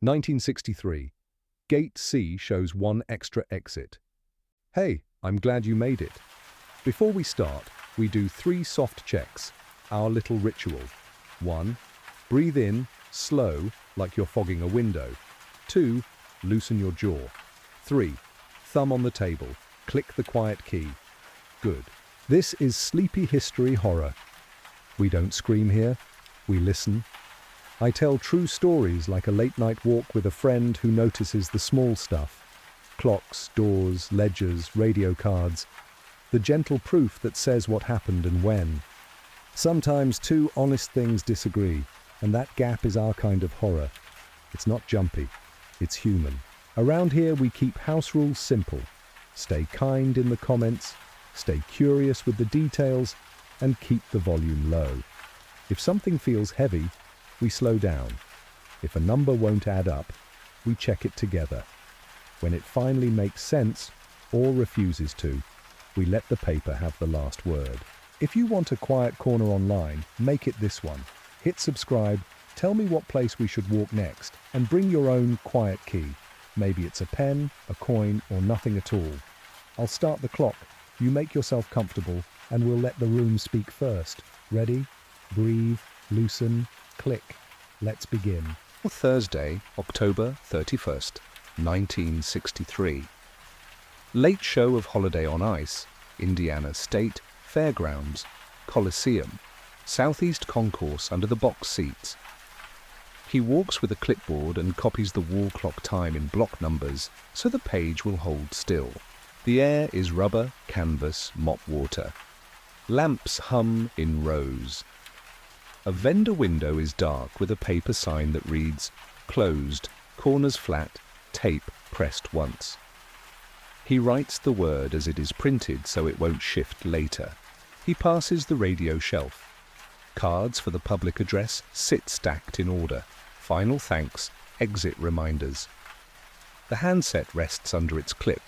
1963. Gate C shows one extra exit. Hey, I'm glad you made it. Before we start, we do 3 soft checks, our little ritual. 1. Breathe in, slow, like you're fogging a window. 2. Loosen your jaw. 3. Thumb on the table. Click the quiet key. Good. This is sleepy history horror. We don't scream here. We listen. I tell true stories like a late-night walk with a friend who notices the small stuff. Clocks, doors, ledgers, radio cards. The gentle proof that says what happened and when. Sometimes 2 honest things disagree, and that gap is our kind of horror. It's not jumpy. It's human. Around here we keep house rules simple. Stay kind in the comments, stay curious with the details, and keep the volume low. If something feels heavy, we slow down. If a number won't add up, we check it together. When it finally makes sense, or refuses to, we let the paper have the last word. If you want a quiet corner online, make it this one. Hit subscribe, tell me what place we should walk next, and bring your own quiet key. Maybe it's a pen, a coin, or nothing at all. I'll start the clock, you make yourself comfortable, and we'll let the room speak first. Ready? Breathe, loosen, click. Let's begin. Thursday, October 31st, 1963. Late show of Holiday on Ice, Indiana State, Fairgrounds, Coliseum, Southeast Concourse under the box seats. He walks with a clipboard and copies the wall clock time in block numbers so the page will hold still. The air is rubber, canvas, mop water. Lamps hum in rows. A vendor window is dark with a paper sign that reads, "Closed, corners flat, tape pressed once." He writes the word as it is printed so it won't shift later. He passes the radio shelf. Cards for the public address sit stacked in order. Final thanks, exit reminders. The handset rests under its clip.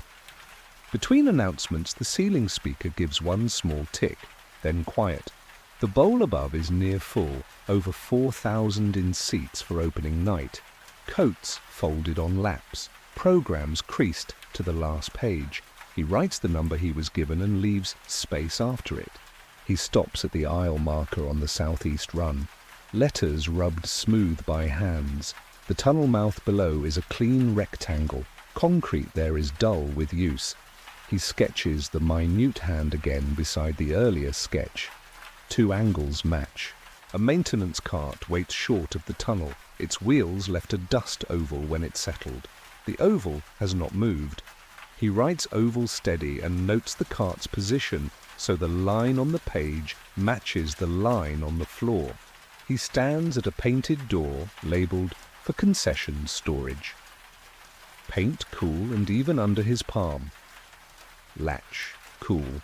Between announcements, the ceiling speaker gives one small tick, then quiet. The bowl above is near full, over 4,000 in seats for opening night. Coats folded on laps, programs creased to the last page. He writes the number he was given and leaves space after it. He stops at the aisle marker on the southeast run. Letters rubbed smooth by hands. The tunnel mouth below is a clean rectangle. Concrete there is dull with use. He sketches the minute hand again beside the earlier sketch. 2 angles match. A maintenance cart waits short of the tunnel. Its wheels left a dust oval when it settled. The oval has not moved. He writes oval steady and notes the cart's position so the line on the page matches the line on the floor. He stands at a painted door labeled for concession storage. Paint cool and even under his palm. Latch cool.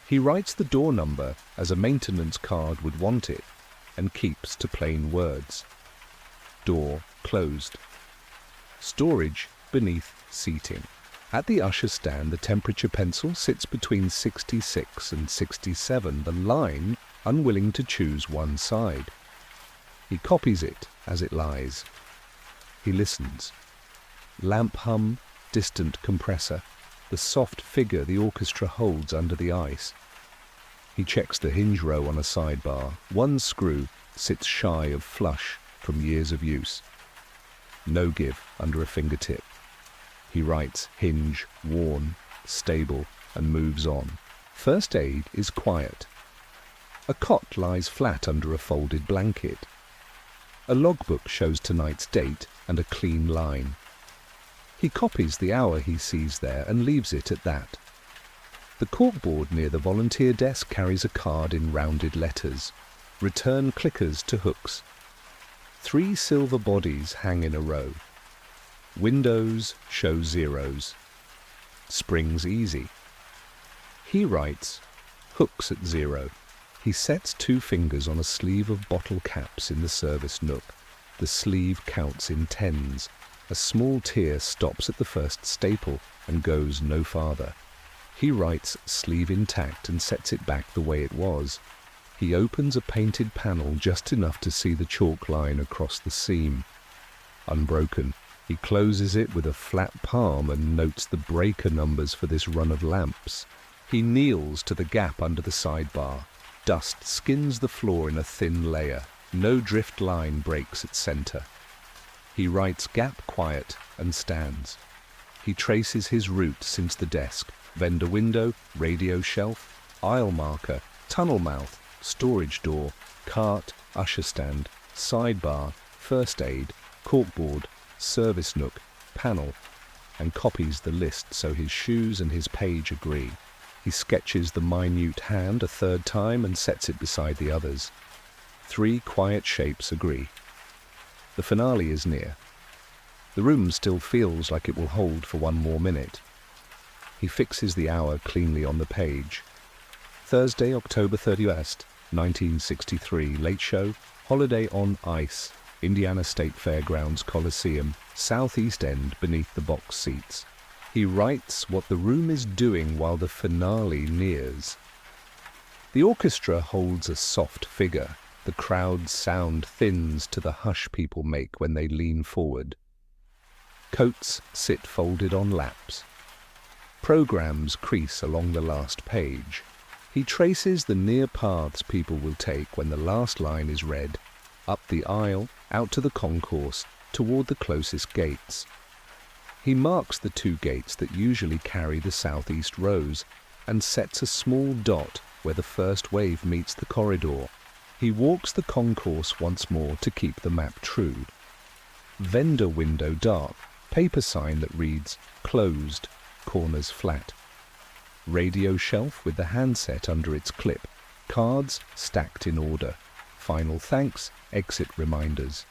He writes the door number as a maintenance card would want it and keeps to plain words. Door closed. Storage beneath seating. At the usher stand, the temperature pencil sits between 66 and 67, the line unwilling to choose one side. He copies it as it lies. He listens. Lamp hum, distant compressor, the soft figure the orchestra holds under the ice. He checks the hinge row on a sidebar. One screw sits shy of flush from years of use. No give under a fingertip. He writes hinge, worn, stable, and moves on. First aid is quiet. A cot lies flat under a folded blanket. A logbook shows tonight's date and a clean line. He copies the hour he sees there and leaves it at that. The corkboard near the volunteer desk carries a card in rounded letters. Return clickers to hooks. 3 silver bodies hang in a row. Windows show zeros. Springs easy. He writes, hooks at 0. He sets 2 fingers on a sleeve of bottle caps in the service nook. The sleeve counts in tens. A small tear stops at the first staple and goes no farther. He writes sleeve intact and sets it back the way it was. He opens a painted panel just enough to see the chalk line across the seam. unbroken. He closes it with a flat palm and notes the breaker numbers for this run of lamps. He kneels to the gap under the sidebar. Dust skins the floor in a thin layer. No drift line breaks its center. He writes gap quiet and stands. He traces his route since the desk, vendor window, radio shelf, aisle marker, tunnel mouth, storage door, cart, usher stand, sidebar, first aid, corkboard, service nook, panel, and copies the list so his shoes and his page agree. He sketches the minute hand a third time and sets it beside the others. 3 quiet shapes agree. The finale is near. The room still feels like it will hold for 1 more minute. He fixes the hour cleanly on the page. Thursday, October 31st, 1963, late show, Holiday on Ice, Indiana State Fairgrounds Coliseum, southeast end beneath the box seats. He writes what the room is doing while the finale nears. The orchestra holds a soft figure. The crowd's sound thins to the hush people make when they lean forward. Coats sit folded on laps. Programs crease along the last page. He traces the near paths people will take when the last line is read, up the aisle, out to the concourse, toward the closest gates. He marks the 2 gates that usually carry the southeast rows and sets a small dot where the first wave meets the corridor. He walks the concourse once more to keep the map true. Vendor window dark, paper sign that reads, closed, corners flat. Radio shelf with the handset under its clip, cards stacked in order. Final thanks, exit reminders.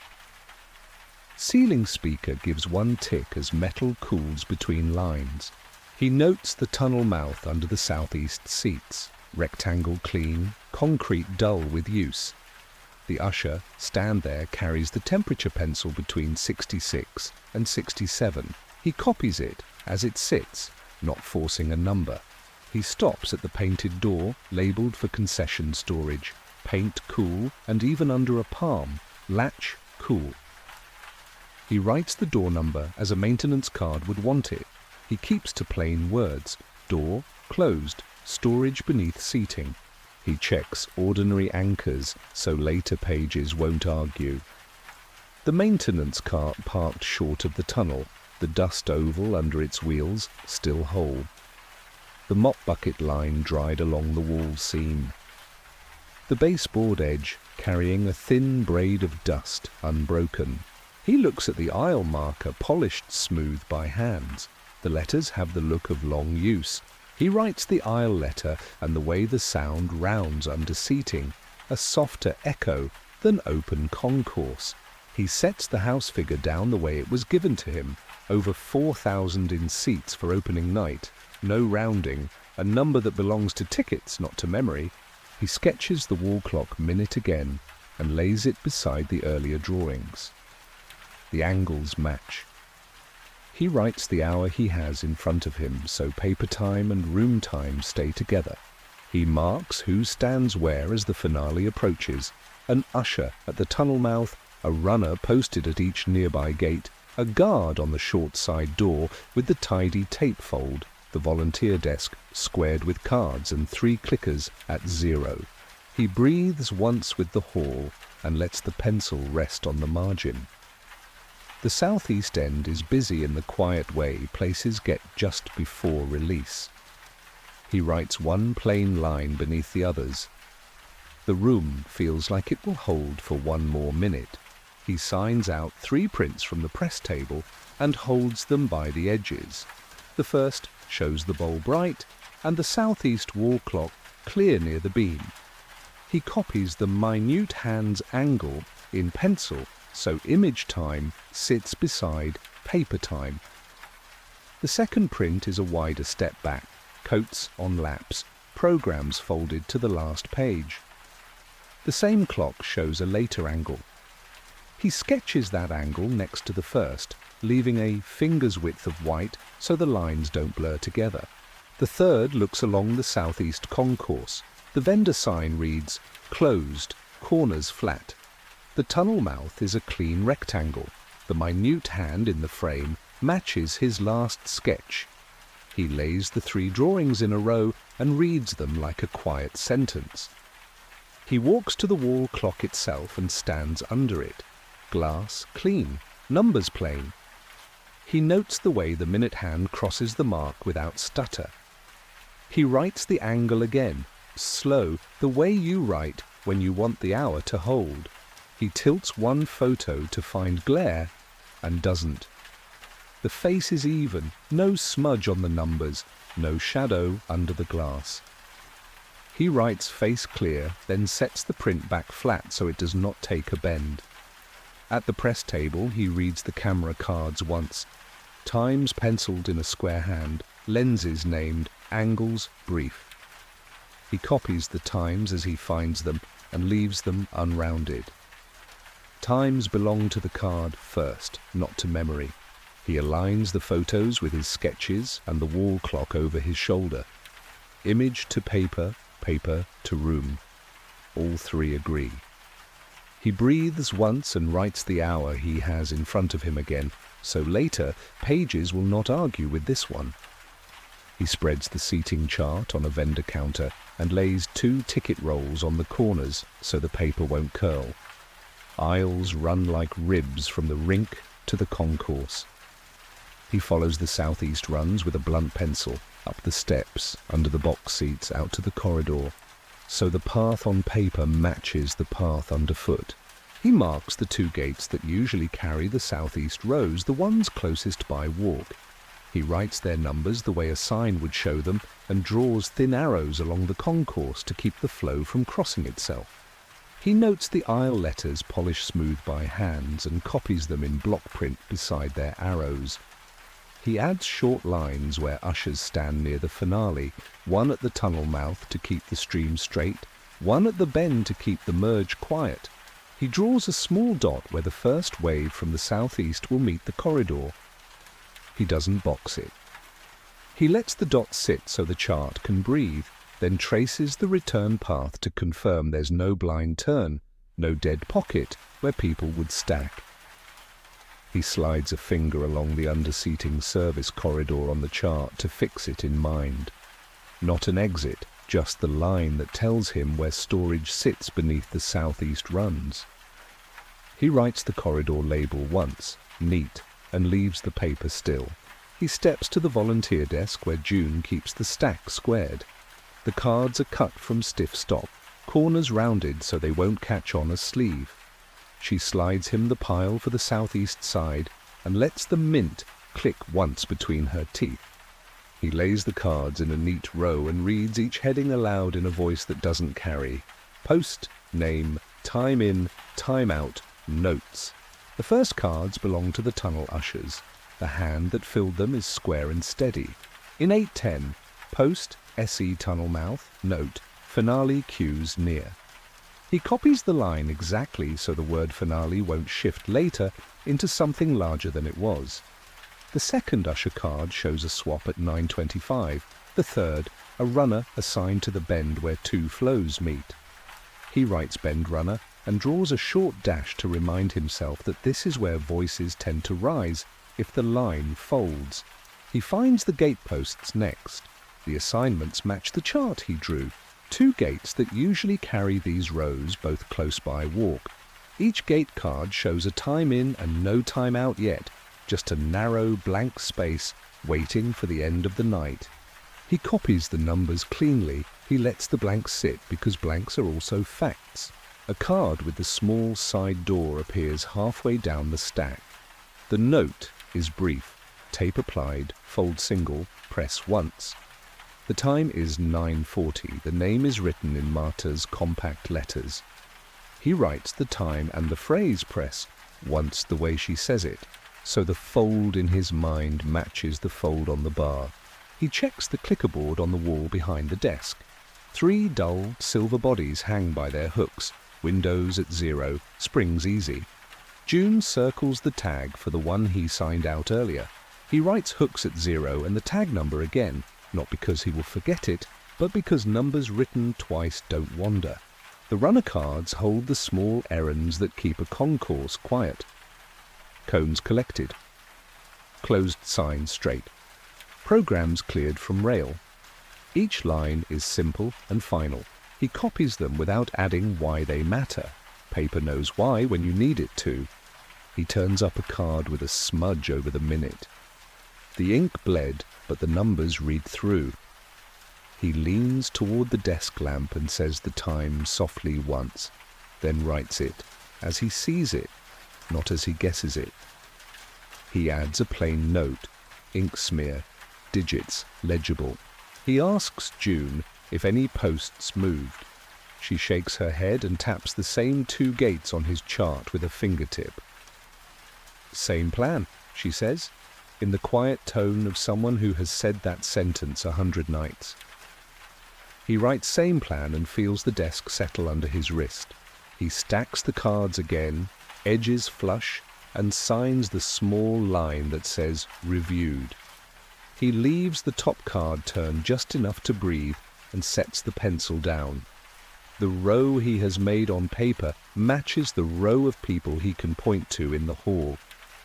Ceiling speaker gives 1 tick as metal cools between lines. He notes the tunnel mouth under the southeast seats. Rectangle clean, concrete dull with use. The usher, stand there, carries the temperature pencil between 66 and 67. He copies it as it sits, not forcing a number. He stops at the painted door, labelled for concession storage. Paint cool, and even under a palm, latch cool. He writes the door number as a maintenance card would want it. He keeps to plain words, door, closed, storage beneath seating. He checks ordinary anchors so later pages won't argue. The maintenance cart parked short of the tunnel, the dust oval under its wheels still whole. The mop bucket line dried along the wall seam. The baseboard edge carrying a thin braid of dust unbroken. He looks at the aisle marker polished smooth by hands. The letters have the look of long use. He writes the aisle letter and the way the sound rounds under seating, a softer echo than open concourse. He sets the house figure down the way it was given to him, over 4,000 in seats for opening night, no rounding, a number that belongs to tickets, not to memory. He sketches the wall clock minute again and lays it beside the earlier drawings. The angles match. He writes the hour he has in front of him so paper time and room time stay together. He marks who stands where as the finale approaches, an usher at the tunnel mouth, a runner posted at each nearby gate, a guard on the short side door with the tidy tape fold, the volunteer desk squared with cards and 3 clickers at 0. He breathes once with the hall and lets the pencil rest on the margin. The southeast end is busy in the quiet way places get just before release. He writes 1 plain line beneath the others. The room feels like it will hold for 1 more minute. He signs out 3 prints from the press table and holds them by the edges. The first shows the bowl bright and the southeast wall clock clear near the beam. He copies the minute hand's angle in pencil so image time sits beside paper time. The second print is a wider step back, coats on laps, programs folded to the last page. The same clock shows a later angle. He sketches that angle next to the first, leaving a finger's width of white so the lines don't blur together. The third looks along the southeast concourse. The vendor sign reads, closed, corners flat. The tunnel mouth is a clean rectangle. The minute hand in the frame matches his last sketch. He lays the 3 drawings in a row and reads them like a quiet sentence. He walks to the wall clock itself and stands under it. Glass clean, numbers plain. He notes the way the minute hand crosses the mark without stutter. He writes the angle again, slow, the way you write when you want the hour to hold. He tilts one photo to find glare and doesn't. The face is even, no smudge on the numbers, no shadow under the glass. He writes face clear, then sets the print back flat so it does not take a bend. At the press table, he reads the camera cards once. Times penciled in a square hand, lenses named, angles brief. He copies the times as he finds them and leaves them unrounded. Times belong to the card first, not to memory. He aligns the photos with his sketches and the wall clock over his shoulder. Image to paper, paper to room. All 3 agree. He breathes once and writes the hour he has in front of him again, so later pages will not argue with this one. He spreads the seating chart on a vendor counter and lays 2 ticket rolls on the corners so the paper won't curl. Aisles run like ribs from the rink to the concourse. He follows the southeast runs with a blunt pencil, up the steps, under the box seats, out to the corridor, so the path on paper matches the path underfoot. He marks the 2 gates that usually carry the southeast rows, the ones closest by walk. He writes their numbers the way a sign would show them and draws thin arrows along the concourse to keep the flow from crossing itself. He notes the aisle letters polished smooth by hands and copies them in block print beside their arrows. He adds short lines where ushers stand near the finale, one at the tunnel mouth to keep the stream straight, one at the bend to keep the merge quiet. He draws a small dot where the first wave from the southeast will meet the corridor. He doesn't box it. He lets the dot sit so the chart can breathe, then traces the return path to confirm there's no blind turn, no dead pocket where people would stack. He slides a finger along the under-seating service corridor on the chart to fix it in mind. Not an exit, just the line that tells him where storage sits beneath the southeast runs. He writes the corridor label once, neat, and leaves the paper still. He steps to the volunteer desk where June keeps the stack squared. The cards are cut from stiff stock, corners rounded so they won't catch on a sleeve. She slides him the pile for the southeast side and lets the mint click once between her teeth. He lays the cards in a neat row and reads each heading aloud in a voice that doesn't carry. Post, name, time in, time out, notes. The first cards belong to the tunnel ushers. The hand that filled them is square and steady. In 810, post, SE tunnel mouth, note, finale cues near. He copies the line exactly so the word finale won't shift later into something larger than it was. The second usher card shows a swap at 9:25. The third, a runner assigned to the bend where 2 flows meet. He writes bend runner and draws a short dash to remind himself that this is where voices tend to rise if the line folds. He finds the gateposts next. The assignments match the chart he drew. 2 gates that usually carry these rows both close by walk. Each gate card shows a time in and no time out yet, just a narrow blank space waiting for the end of the night. He copies the numbers cleanly. He lets the blanks sit because blanks are also facts. A card with the small side door appears halfway down the stack. The note is brief. Tape applied, fold single, press once. The time is 9:40. The name is written in Marta's compact letters. He writes the time and the phrase press once the way she says it, so the fold in his mind matches the fold on the bar. He checks the clickerboard on the wall behind the desk. 3 dull silver bodies hang by their hooks, windows at 0, springs easy. June circles the tag for the one he signed out earlier. He writes hooks at 0 and the tag number again, not because he will forget it, but because numbers written twice don't wander. The runner cards hold the small errands that keep a concourse quiet. Cones collected. Closed sign straight. Programs cleared from rail. Each line is simple and final. He copies them without adding why they matter. Paper knows why when you need it to. He turns up a card with a smudge over the minute. The ink bled, but the numbers read through. He leans toward the desk lamp and says the time softly once, then writes it as he sees it, not as he guesses it. He adds a plain note, ink smear, digits legible. He asks June if any posts moved. She shakes her head and taps the same 2 gates on his chart with a fingertip. Same plan, she says, in the quiet tone of someone who has said that sentence 100 nights. He writes same plan and feels the desk settle under his wrist. He stacks the cards again, edges flush, and signs the small line that says reviewed. He leaves the top card turned just enough to breathe and sets the pencil down. The row he has made on paper matches the row of people he can point to in the hall.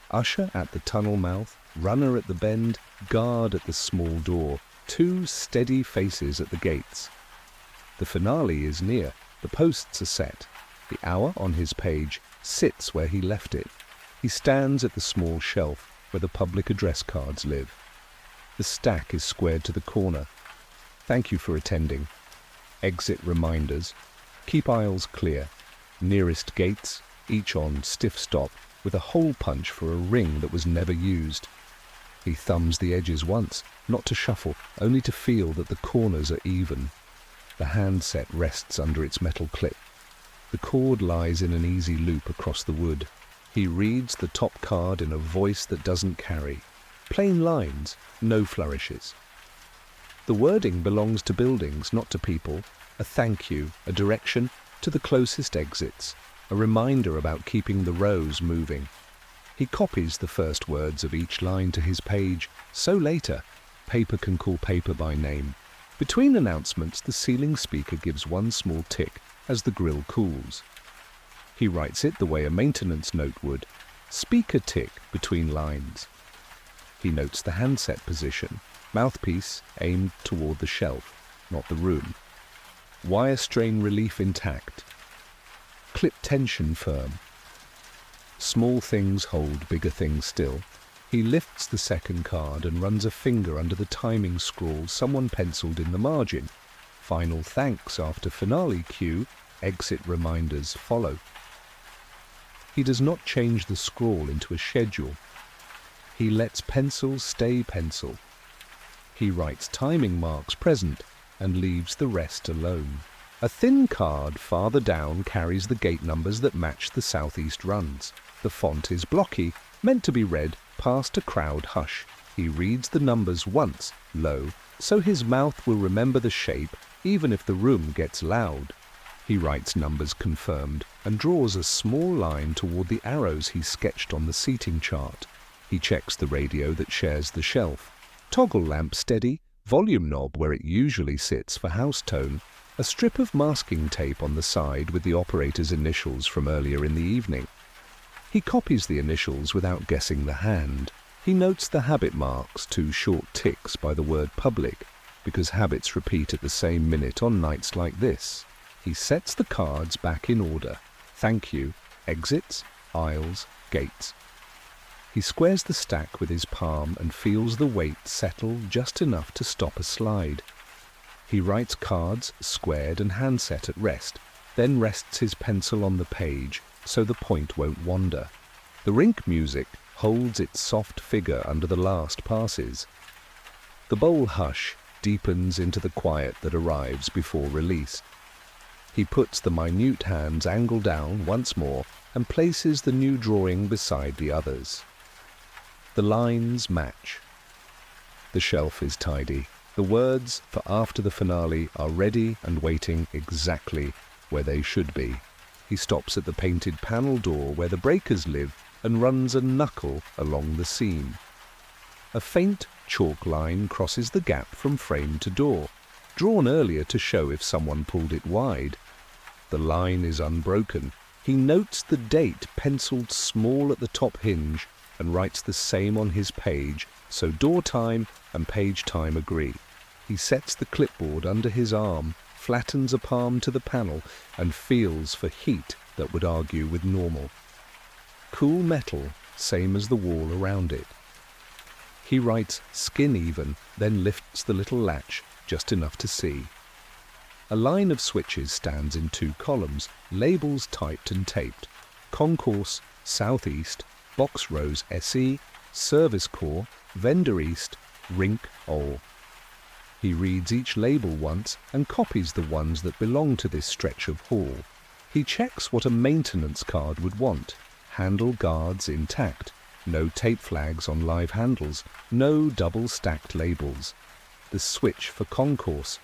Usher at the tunnel mouth, runner at the bend, guard at the small door, 2 steady faces at the gates. The finale is near, the posts are set. The hour on his page sits where he left it. He stands at the small shelf where the public address cards live. The stack is squared to the corner. Thank you for attending. Exit reminders. Keep aisles clear. Nearest gates, each on stiff stop, with a hole punch for a ring that was never used. He thumbs the edges once, not to shuffle, only to feel that the corners are even. The handset rests under its metal clip. The cord lies in an easy loop across the wood. He reads the top card in a voice that doesn't carry. Plain lines, no flourishes. The wording belongs to buildings, not to people. A thank you, a direction to the closest exits, a reminder about keeping the rows moving. He copies the first words of each line to his page, so later, paper can call paper by name. Between announcements, the ceiling speaker gives one small tick as the grill cools. He writes it the way a maintenance note would, speaker tick between lines. He notes the handset position, mouthpiece aimed toward the shelf, not the room. Wire strain relief intact. Clip tension firm. Small things hold bigger things still. He lifts the second card and runs a finger under the timing scrawl someone penciled in the margin. Final thanks after finale cue, exit reminders follow. He does not change the scrawl into a schedule. He lets pencil stay pencil. He writes timing marks present and leaves the rest alone. A thin card farther down carries the gate numbers that match the southeast runs. The font is blocky, meant to be read past a crowd hush. He reads the numbers once, low, so his mouth will remember the shape even if the room gets loud. He writes numbers confirmed and draws a small line toward the arrows he sketched on the seating chart. He checks the radio that shares the shelf. Toggle lamp steady, volume knob where it usually sits for house tone, a strip of masking tape on the side with the operator's initials from earlier in the evening. He copies the initials without guessing the hand. He notes the habit marks, 2 short ticks by the word public, because habits repeat at the same minute on nights like this. He sets the cards back in order. Thank you, exits, aisles, gates. He squares the stack with his palm and feels the weight settle just enough to stop a slide. He writes cards, squared and handset at rest, then rests his pencil on the page so the point won't wander. The rink music holds its soft figure under the last passes. The bowl hush deepens into the quiet that arrives before release. He puts the minute hands angle down once more and places the new drawing beside the others. The lines match. The shelf is tidy. The words for after the finale are ready and waiting exactly where they should be. He stops at the painted panel door where the breakers live and runs a knuckle along the seam. A faint chalk line crosses the gap from frame to door, drawn earlier to show if someone pulled it wide. The line is unbroken. He notes the date penciled small at the top hinge and writes the same on his page, so door time and page time agree. He sets the clipboard under his arm, flattens a palm to the panel, and feels for heat that would argue with normal. Cool metal, same as the wall around it. He writes skin even, then lifts the little latch just enough to see. A line of switches stands in 2 columns, labels typed and taped. Concourse, Southeast, Box Rows SE, Service Core, Vendor East, Rink Ol. He reads each label once and copies the ones that belong to this stretch of hall. He checks what a maintenance card would want. Handle guards intact. No tape flags on live handles. No double-stacked labels. The switch for Concourse.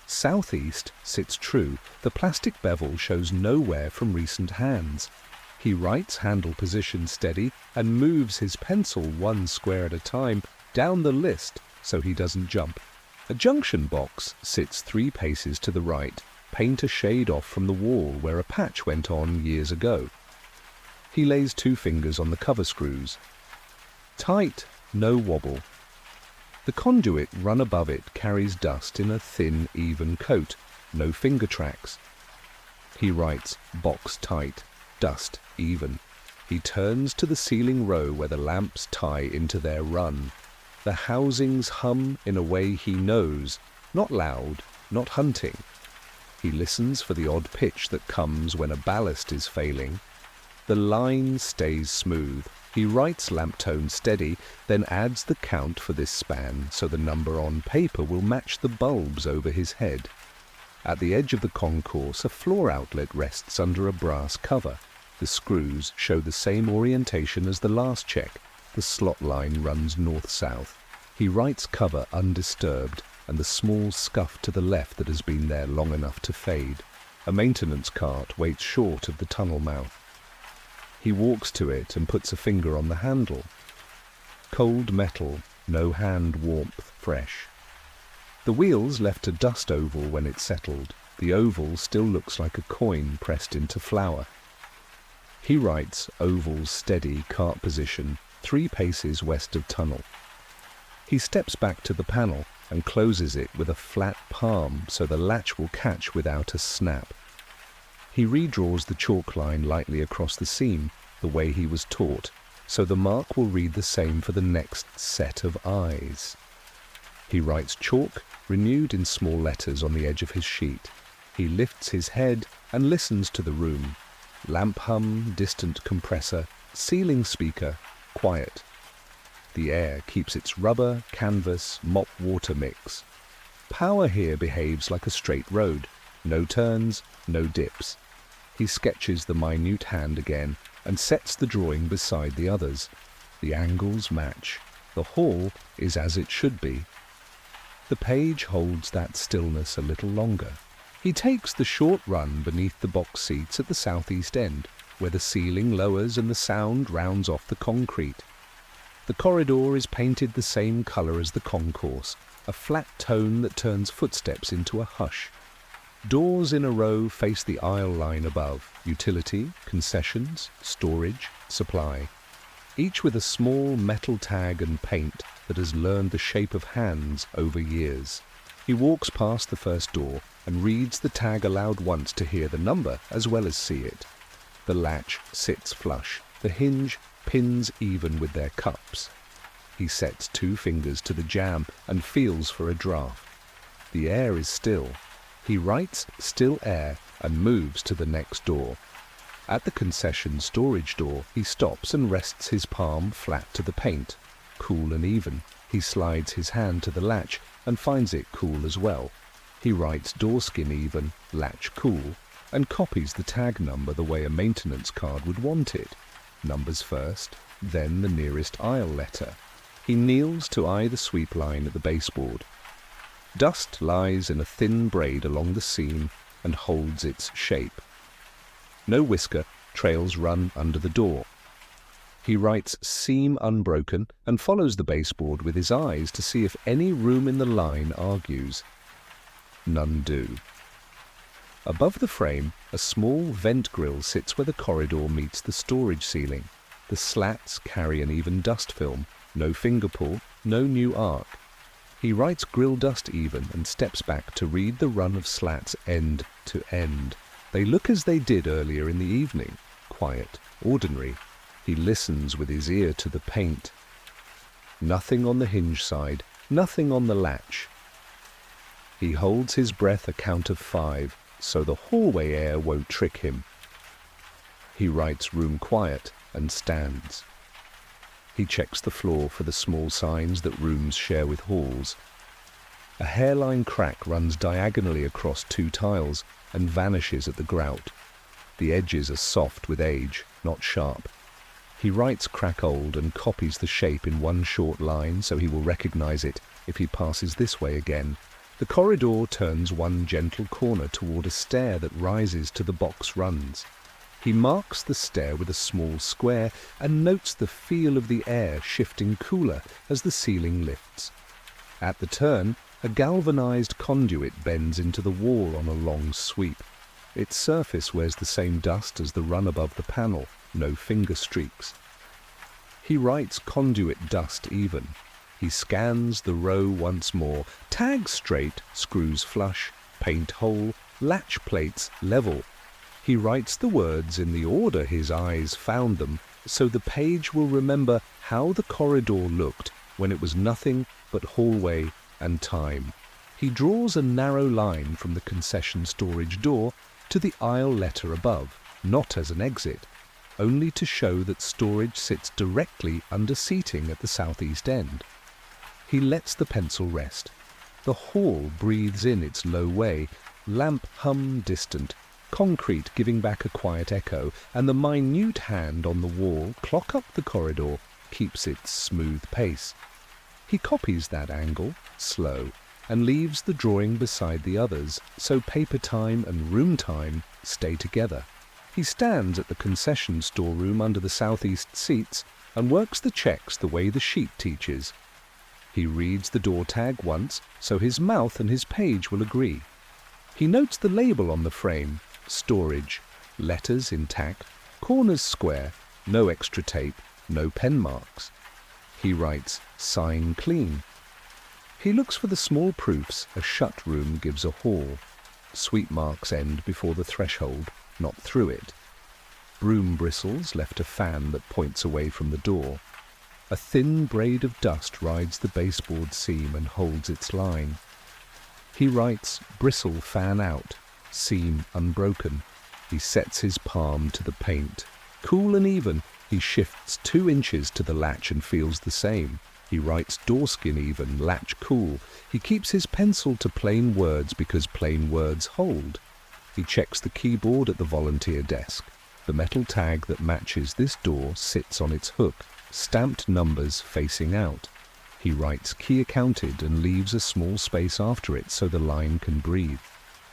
Southeast sits true. The plastic bevel shows no wear from recent hands. He writes handle position steady and moves his pencil 1 square at a time down the list so he doesn't jump. A junction box sits 3 paces to the right, paint a shade off from the wall where a patch went on years ago. He lays 2 fingers on the cover screws. Tight, no wobble. The conduit run above it carries dust in a thin, even coat, no finger tracks. He writes box tight, dust even. He turns to the ceiling row where the lamps tie into their run. The housings hum in a way he knows, not loud, not hunting. He listens for the odd pitch that comes when a ballast is failing. The line stays smooth. He writes lamp tone steady, then adds the count for this span so the number on paper will match the bulbs over his head. At the edge of the concourse, a floor outlet rests under a brass cover. The screws show the same orientation as the last check. The slot line runs north-south. He writes cover undisturbed and the small scuff to the left that has been there long enough to fade. A maintenance cart waits short of the tunnel mouth. He walks to it and puts a finger on the handle. Cold metal, no hand warmth fresh. The wheels left a dust oval when it settled. The oval still looks like a coin pressed into flour. He writes oval steady cart position 3 paces west of tunnel. He steps back to the panel and closes it with a flat palm so the latch will catch without a snap. He redraws the chalk line lightly across the seam, the way he was taught, so the mark will read the same for the next set of eyes. He writes chalk, renewed in small letters on the edge of his sheet. He lifts his head and listens to the room. Lamp hum, distant compressor, ceiling speaker, quiet. The air keeps its rubber, canvas, mop water mix. Power here behaves like a straight road. No turns, no dips. He sketches the minute hand again and sets the drawing beside the others. The angles match. The hall is as it should be. The page holds that stillness a little longer. He takes the short run beneath the box seats at the southeast end, where the ceiling lowers and the sound rounds off the concrete. The corridor is painted the same colour as the concourse, a flat tone that turns footsteps into a hush. Doors in a row face the aisle line above, utility, concessions, storage, supply, each with a small metal tag and paint that has learned the shape of hands over years. He walks past the first door and reads the tag aloud once to hear the number as well as see it. The latch sits flush, the hinge pins even with their cups. He sets 2 fingers to the jamb and feels for a draft. The air is still. He writes still air and moves to the next door. At the concession storage door, he stops and rests his palm flat to the paint. Cool and even. He slides his hand to the latch and finds it cool as well. He writes door skin even, latch cool, and copies the tag number the way a maintenance card would want it. Numbers first, then the nearest aisle letter. He kneels to eye the sweep line at the baseboard. Dust lies in a thin braid along the seam and holds its shape. No whisker, trails run under the door. He writes seam unbroken and follows the baseboard with his eyes to see if any room in the line argues. None do. Above the frame, A small vent grill sits where the corridor meets the storage ceiling. The slats carry an even dust film, no finger pull, no new arc. He writes grill dust even and steps back to read the run of slats end to end. They look as they did earlier in the evening, quiet, ordinary. He listens with his ear to the paint. Nothing on the hinge side, nothing on the latch. He holds his breath a count of 5, so the hallway air won't trick him. He writes room quiet and stands. He checks the floor for the small signs that rooms share with halls. A hairline crack runs diagonally across 2 tiles and vanishes at the grout. The edges are soft with age, not sharp. He writes crack old and copies the shape in one short line so he will recognize it if he passes this way again. The corridor turns one gentle corner toward a stair that rises to the box runs. He marks the stair with a small square and notes the feel of the air shifting cooler as the ceiling lifts. At the turn, a galvanized conduit bends into the wall on a long sweep. Its surface wears the same dust as the run above the panel, no finger streaks. He writes conduit dust even. He scans the row once more, tag straight, screws flush, paint hole, latch plates level. He writes the words in the order his eyes found them, so the page will remember how the corridor looked when it was nothing but hallway and time. He draws a narrow line from the concession storage door to the aisle letter above, not as an exit, only to show that storage sits directly under seating at the southeast end. He lets the pencil rest. The hall breathes in its low way, lamp hum distant, concrete giving back a quiet echo, and the minute hand on the wall, clock up the corridor, keeps its smooth pace. He copies that angle, slow, and leaves the drawing beside the others, so paper time and room time stay together. He stands at the concession storeroom under the southeast seats and works the checks the way the sheet teaches. He reads the door tag once, so his mouth and his page will agree. He notes the label on the frame, storage, letters intact, corners square, no extra tape, no pen marks. He writes, sign clean. He looks for the small proofs a shut room gives a hall. Sweep marks end before the threshold, not through it. Broom bristles left a fan that points away from the door. A thin braid of dust rides the baseboard seam and holds its line. He writes, bristle fan out, seam unbroken. He sets his palm to the paint. Cool and even, he shifts 2 inches to the latch and feels the same. He writes doorskin even, latch cool. He keeps his pencil to plain words because plain words hold. He checks the keyboard at the volunteer desk. The metal tag that matches this door sits on its hook, stamped numbers facing out. He writes key accounted and leaves a small space after it so the line can breathe.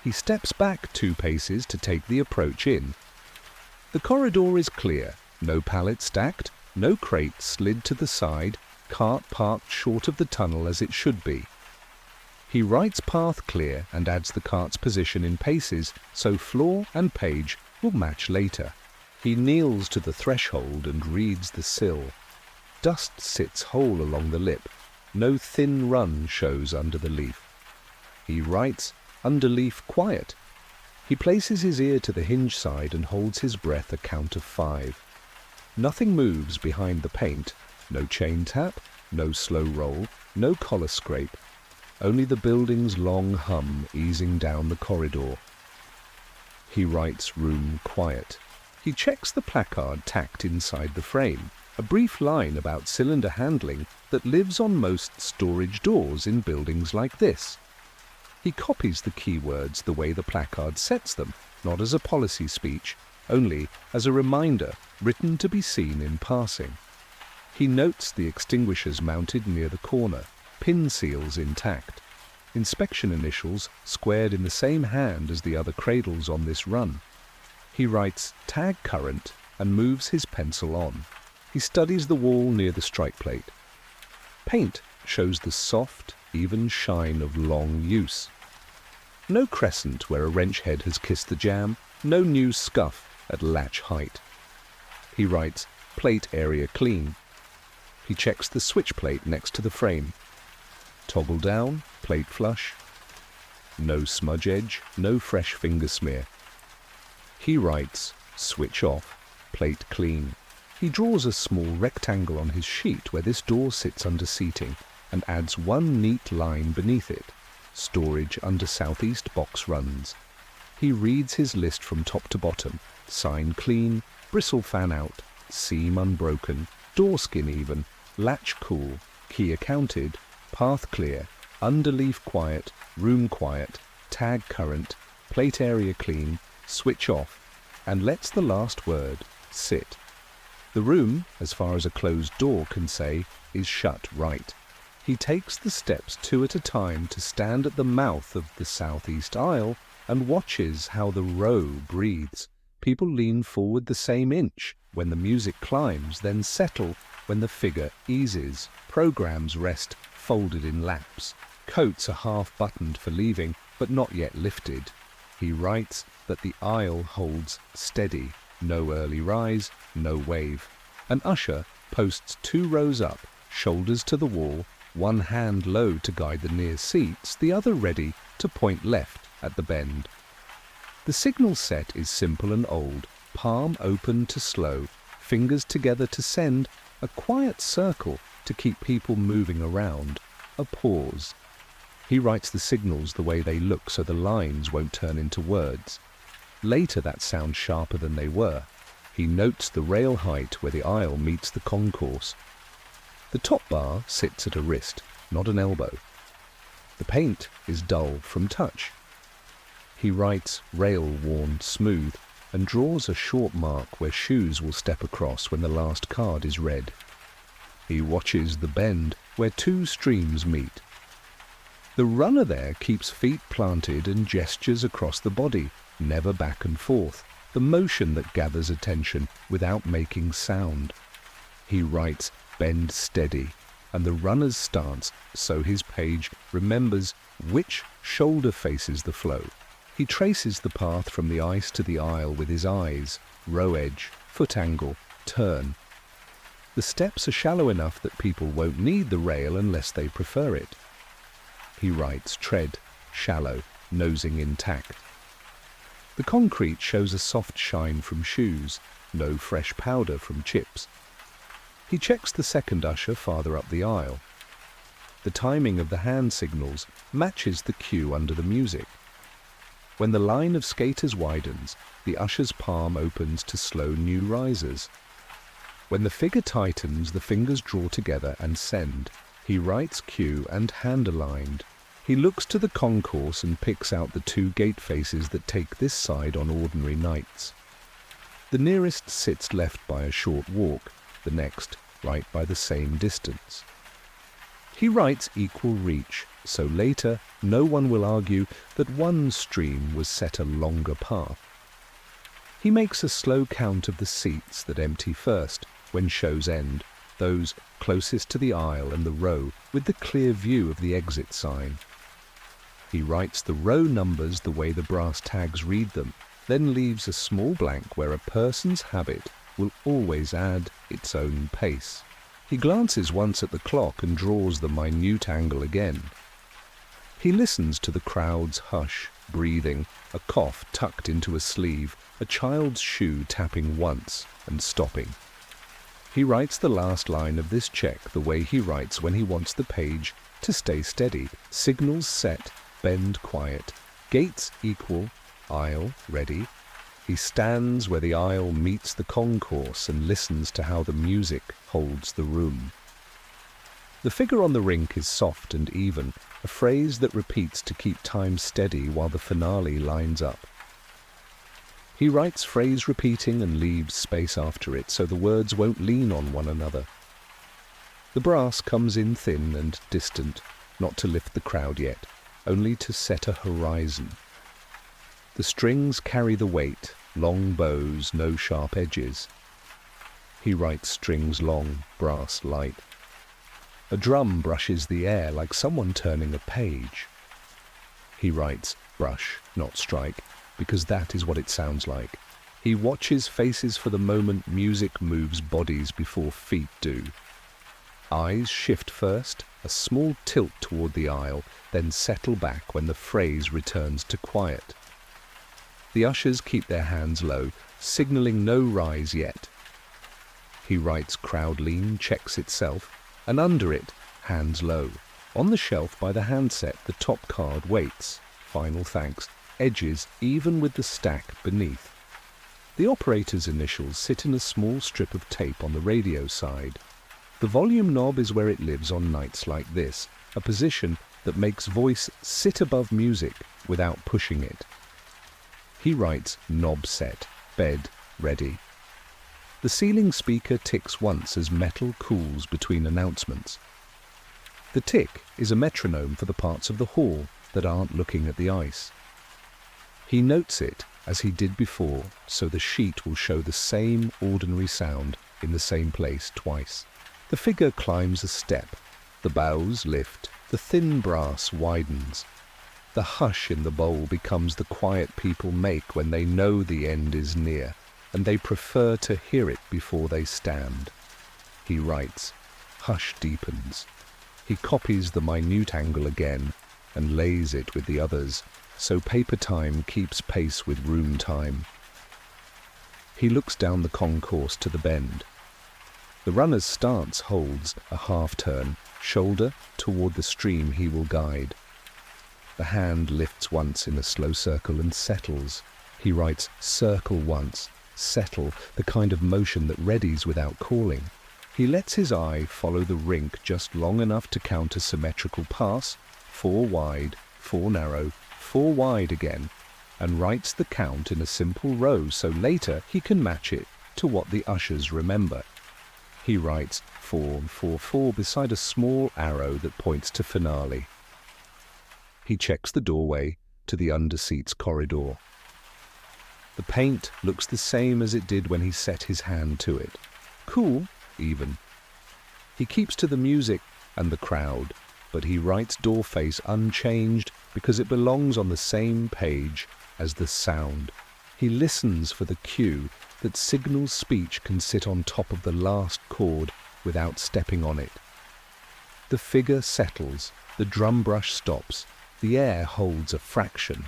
He steps back 2 paces to take the approach in. The corridor is clear, no pallet stacked, no crate slid to the side, cart parked short of the tunnel as it should be. He writes path clear and adds the cart's position in paces so floor and page will match later. He kneels to the threshold and reads the sill. Dust sits whole along the lip. No thin run shows under the leaf. He writes, underleaf quiet. He places his ear to the hinge side and holds his breath a count of 5. Nothing moves behind the paint. No chain tap, no slow roll, no collar scrape. Only the building's long hum easing down the corridor. He writes room quiet. He checks the placard tacked inside the frame, a brief line about cylinder handling that lives on most storage doors in buildings like this. He copies the keywords the way the placard sets them, not as a policy speech, only as a reminder written to be seen in passing. He notes the extinguishers mounted near the corner, pin seals intact. Inspection initials squared in the same hand as the other cradles on this run. He writes tag current and moves his pencil on. He studies the wall near the strike plate. Paint shows the soft, even shine of long use. No crescent where a wrench head has kissed the jamb, No new scuff at latch height. He writes, plate area clean. He checks the switch plate next to the frame. Toggle down, plate flush. No smudge edge, no fresh finger smear. He writes, switch off, plate clean. He draws a small rectangle on his sheet where this door sits under seating and adds one neat line beneath it. Storage under southeast box runs. He reads his list from top to bottom. Sign clean, bristle fan out, seam unbroken, door skin even, latch cool, key accounted, path clear, underleaf quiet, room quiet, tag current, plate area clean, switch off, and lets the last word, sit. The room, as far as a closed door can say, is shut right. He takes the steps 2 at a time to stand at the mouth of the southeast aisle and watches how the row breathes. People lean forward the same inch when the music climbs, then settle when the figure eases. Programs rest folded in laps. Coats are half buttoned for leaving, but not yet lifted. He writes that the aisle holds steady. No early rise, no wave. An usher posts 2 rows up, shoulders to the wall, one hand low to guide the near seats, the other ready to point left at the bend. The signal set is simple and old, palm open to slow, fingers together to send, a quiet circle to keep people moving around, a pause. He writes the signals the way they look so the lines won't turn into words. Later that sounds sharper than they were. He notes the rail height where the aisle meets the concourse. The top bar sits at a wrist, not an elbow. The paint is dull from touch. He writes rail worn smooth and draws a short mark where shoes will step across when the last card is read. He watches the bend where 2 streams meet. The runner there keeps feet planted and gestures across the body, never back and forth, the motion that gathers attention without making sound. He writes bend steady, and the runner's stance, so his page remembers which shoulder faces the flow. He traces the path from the ice to the aisle with his eyes, row edge, foot angle, turn. The steps are shallow enough that people won't need the rail unless they prefer it. He writes tread, shallow, nosing intact. The concrete shows a soft shine from shoes, no fresh powder from chips. He checks the second usher farther up the aisle. The timing of the hand signals matches the cue under the music. When the line of skaters widens, the usher's palm opens to slow new risers. When the figure tightens, the fingers draw together and send. He writes cue and hand aligned. He looks to the concourse and picks out the 2 gate faces that take this side on ordinary nights. The nearest sits left by a short walk, the next right by the same distance. He writes equal reach, so later no one will argue that one stream was set a longer path. He makes a slow count of the seats that empty first when shows end, those closest to the aisle and the row with the clear view of the exit sign. He writes the row numbers the way the brass tags read them, then leaves a small blank where a person's habit will always add its own pace. He glances once at the clock and draws the minute angle again. He listens to the crowd's hush, breathing, a cough tucked into a sleeve, a child's shoe tapping once and stopping. He writes the last line of this check the way he writes when he wants the page to stay steady. Signals set, bend quiet, gates equal, aisle ready. He stands where the aisle meets the concourse and listens to how the music holds the room. The figure on the rink is soft and even, a phrase that repeats to keep time steady while the finale lines up. He writes phrase repeating and leaves space after it so the words won't lean on one another. The brass comes in thin and distant, not to lift the crowd yet, only to set a horizon. The strings carry the weight, long bows, no sharp edges. He writes strings long, brass light. A drum brushes the air like someone turning a page. He writes brush, not strike, because that is what it sounds like. He watches faces for the moment music moves bodies before feet do. Eyes shift first, a small tilt toward the aisle, then settle back when the phrase returns to quiet. The ushers keep their hands low, signaling no rise yet. He writes crowd lean, checks itself, and under it, hands low. On the shelf by the handset, the top card waits, final thanks, edges even with the stack beneath. The operator's initials sit in a small strip of tape on the radio side. The volume knob is where it lives on nights like this, a position that makes voice sit above music without pushing it. He writes knob set, bed, ready. The ceiling speaker ticks once as metal cools between announcements. The tick is a metronome for the parts of the hall that aren't looking at the ice. He notes it as he did before, so the sheet will show the same ordinary sound in the same place twice. The figure climbs a step. The bows lift. The thin brass widens. The hush in the bowl becomes the quiet people make when they know the end is near, and they prefer to hear it before they stand. He writes. Hush deepens. He copies the minute angle again and lays it with the others, so paper time keeps pace with room time. He looks down the concourse to the bend. The runner's stance holds a half-turn, shoulder toward the stream he will guide. The hand lifts once in a slow circle and settles. He writes circle once, settle, the kind of motion that readies without calling. He lets his eye follow the rink just long enough to count a symmetrical pass, 4 wide, 4 narrow, 4 wide again, and writes the count in a simple row so later he can match it to what the ushers remember. He writes 4, 4, 4 beside a small arrow that points to finale. He checks the doorway to the underseats corridor. The paint looks the same as it did when he set his hand to it. Cool, even. He keeps to the music and the crowd, but he writes door face unchanged because it belongs on the same page as the sound. He listens for the cue that signals speech can sit on top of the last chord without stepping on it. The figure settles, the drum brush stops, the air holds a fraction.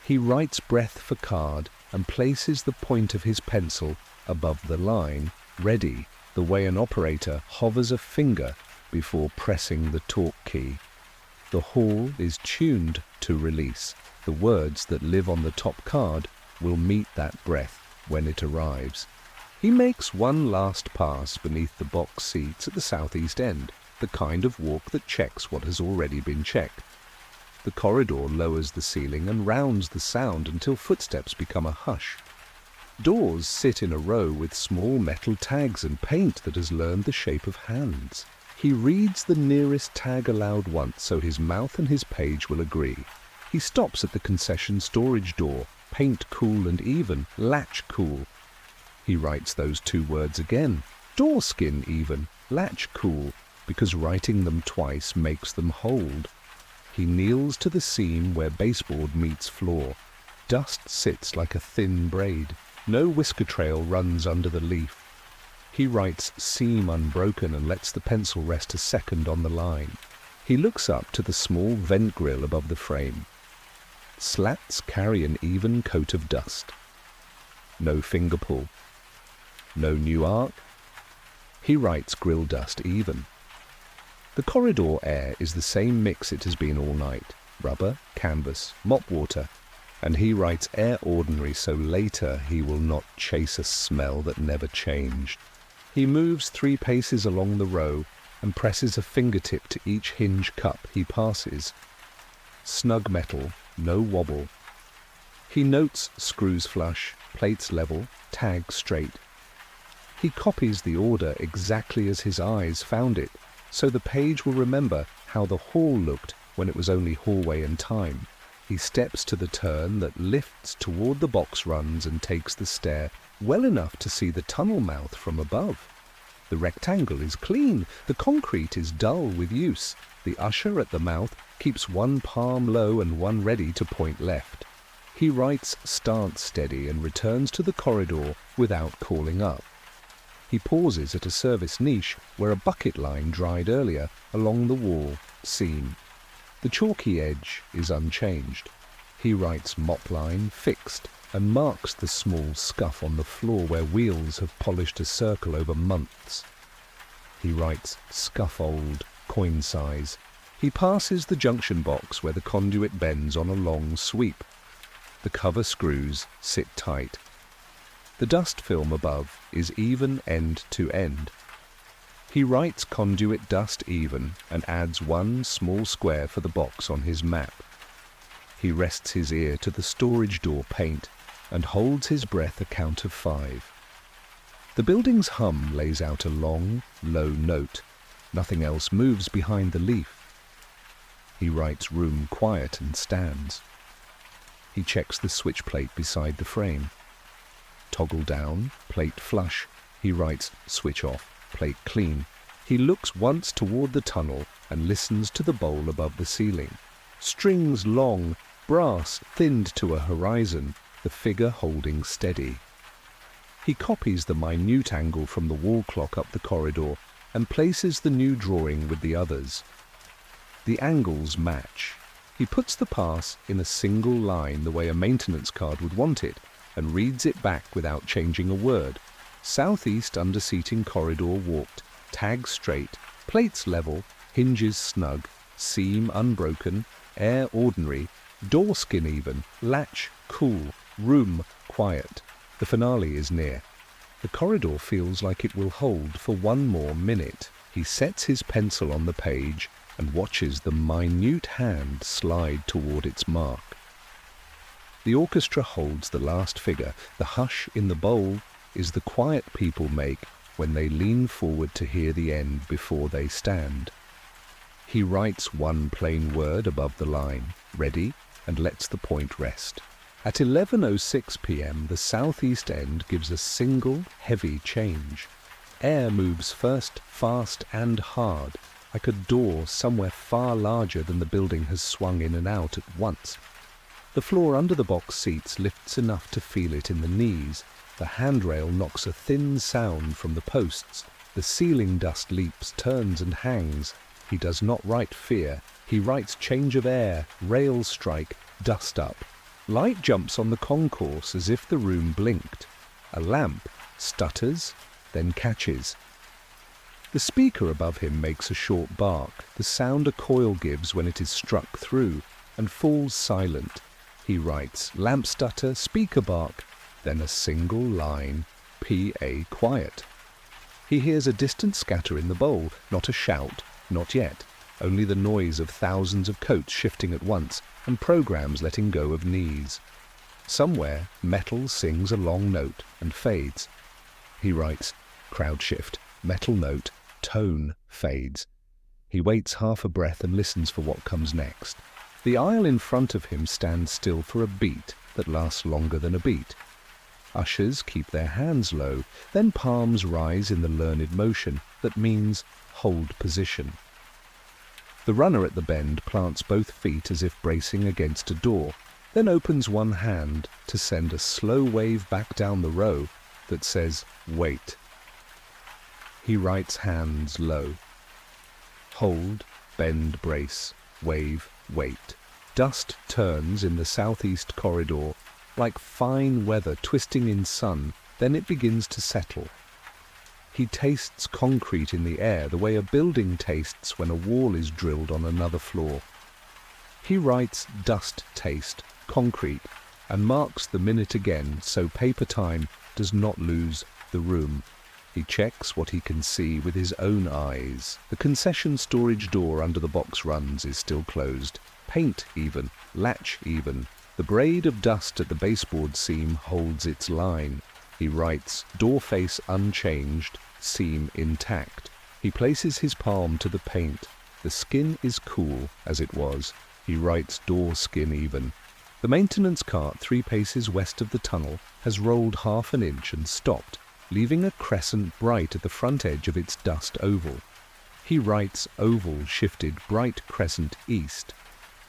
He writes breath for card and places the point of his pencil above the line, ready, the way an operator hovers a finger before pressing the talk key. The hall is tuned to release. The words that live on the top card will meet that breath when it arrives. He makes one last pass beneath the box seats at the southeast end, the kind of walk that checks what has already been checked. The corridor lowers the ceiling and rounds the sound until footsteps become a hush. Doors sit in a row with small metal tags and paint that has learned the shape of hands. He reads the nearest tag aloud once so his mouth and his page will agree. He stops at the concession storage door, paint cool and even, latch cool. He writes those 2 words again, door skin even, latch cool, because writing them twice makes them hold. He kneels to the seam where baseboard meets floor. Dust sits like a thin braid. No whisker trail runs under the leaf. He writes seam unbroken and lets the pencil rest a second on the line. He looks up to the small vent grill above the frame. Slats carry an even coat of dust. No finger pull. No new arc. He writes grill dust even. The corridor air is the same mix it has been all night. Rubber, canvas, mop water. And he writes air ordinary so later he will not chase a smell that never changed. He moves 3 paces along the row and presses a fingertip to each hinge cup he passes. Snug metal, no wobble. He notes screws flush, plates level, tags straight. He copies the order exactly as his eyes found it, so the page will remember how the hall looked when it was only hallway and time. He steps to the turn that lifts toward the box runs and takes the stair well enough to see the tunnel mouth from above. The rectangle is clean, the concrete is dull with use. The usher at the mouth keeps one palm low and one ready to point left. He writes stance steady and returns to the corridor without calling up. He pauses at a service niche where a bucket line dried earlier along the wall, seam. The chalky edge is unchanged. He writes mop line fixed and marks the small scuff on the floor where wheels have polished a circle over months. He writes scuff old, coin size. He passes the junction box where the conduit bends on a long sweep. The cover screws sit tight. The dust film above is even end to end. He writes conduit dust even and adds one small square for the box on his map. He rests his ear to the storage door paint and holds his breath a count of 5. The building's hum lays out a long, low note. Nothing else moves behind the leaf. He writes room quiet and stands. He checks the switch plate beside the frame. Toggle down, plate flush. He writes switch off, plate clean. He looks once toward the tunnel and listens to the bowl above the ceiling. Strings long, brass thinned to a horizon, the figure holding steady. He copies the minute angle from the wall clock up the corridor and places the new drawing with the others. The angles match. He puts the pass in a single line the way a maintenance card would want it and reads it back without changing a word. Southeast under-seating corridor walked, tag straight, plates level, hinges snug, seam unbroken, air ordinary, door skin even, latch cool, room quiet. The finale is near. The corridor feels like it will hold for one more minute. He sets his pencil on the page and watches the minute hand slide toward its mark. The orchestra holds the last figure. The hush in the bowl is the quiet people make when they lean forward to hear the end before they stand. He writes one plain word above the line, ready, and lets the point rest. At 11:06 p.m. the southeast end gives a single, heavy change. Air moves first, fast and hard, like a door somewhere far larger than the building has swung in and out at once. The floor under the box seats lifts enough to feel it in the knees. The handrail knocks a thin sound from the posts. The ceiling dust leaps, turns and hangs. He does not write fear. He writes change of air, rails strike, dust up. Light jumps on the concourse as if the room blinked. A lamp stutters, then catches. The speaker above him makes a short bark, the sound a coil gives when it is struck through, and falls silent. He writes lamp stutter, speaker bark, then a single line, P.A. quiet. He hears a distant scatter in the bowl, not a shout, not yet, only the noise of thousands of coats shifting at once and programs letting go of knees. Somewhere, metal sings a long note and fades. He writes crowd shift, metal note, tone fades. He waits half a breath and listens for what comes next. The aisle in front of him stands still for a beat that lasts longer than a beat. Ushers keep their hands low, then palms rise in the learned motion that means hold position. The runner at the bend plants both feet as if bracing against a door, then opens one hand to send a slow wave back down the row that says, wait. He writes hands low. Hold, bend, brace, wave, wait. Dust turns in the southeast corridor like fine weather twisting in sun, then it begins to settle. He tastes concrete in the air the way a building tastes when a wall is drilled on another floor. He writes dust taste, concrete, and marks the minute again so paper time does not lose the room. He checks what he can see with his own eyes. The concession storage door under the box runs is still closed. Paint even, latch even. The braid of dust at the baseboard seam holds its line. He writes door face unchanged, seam intact. He places his palm to the paint. The skin is cool as it was. He writes door skin even. The maintenance cart 3 paces west of the tunnel has rolled half an inch and stopped, leaving a crescent bright at the front edge of its dust oval. He writes oval shifted bright crescent east.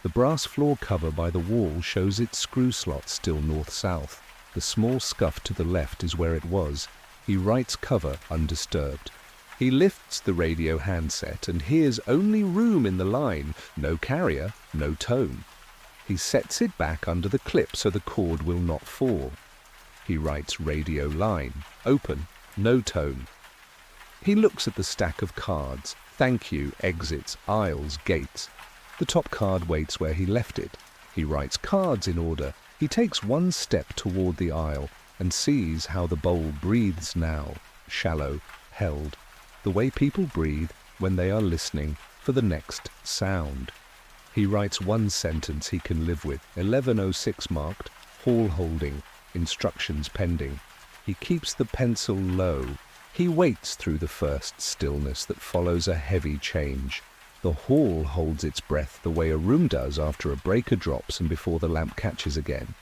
The brass floor cover by the wall shows its screw slot still north-south. The small scuff to the left is where it was. He writes cover undisturbed. He lifts the radio handset and hears only room in the line, no carrier, no tone. He sets it back under the clip so the cord will not fall. He writes radio line, open, no tone. He looks at the stack of cards, thank you, exits, aisles, gates. The top card waits where he left it. He writes cards in order. He takes one step toward the aisle and sees how the bowl breathes now, shallow, held, the way people breathe when they are listening for the next sound. He writes one sentence he can live with, 11:06 marked, hall holding, instructions pending. He keeps the pencil low. He waits through the first stillness that follows a heavy change. The hall holds its breath the way a room does after a breaker drops and before the lamp catches again.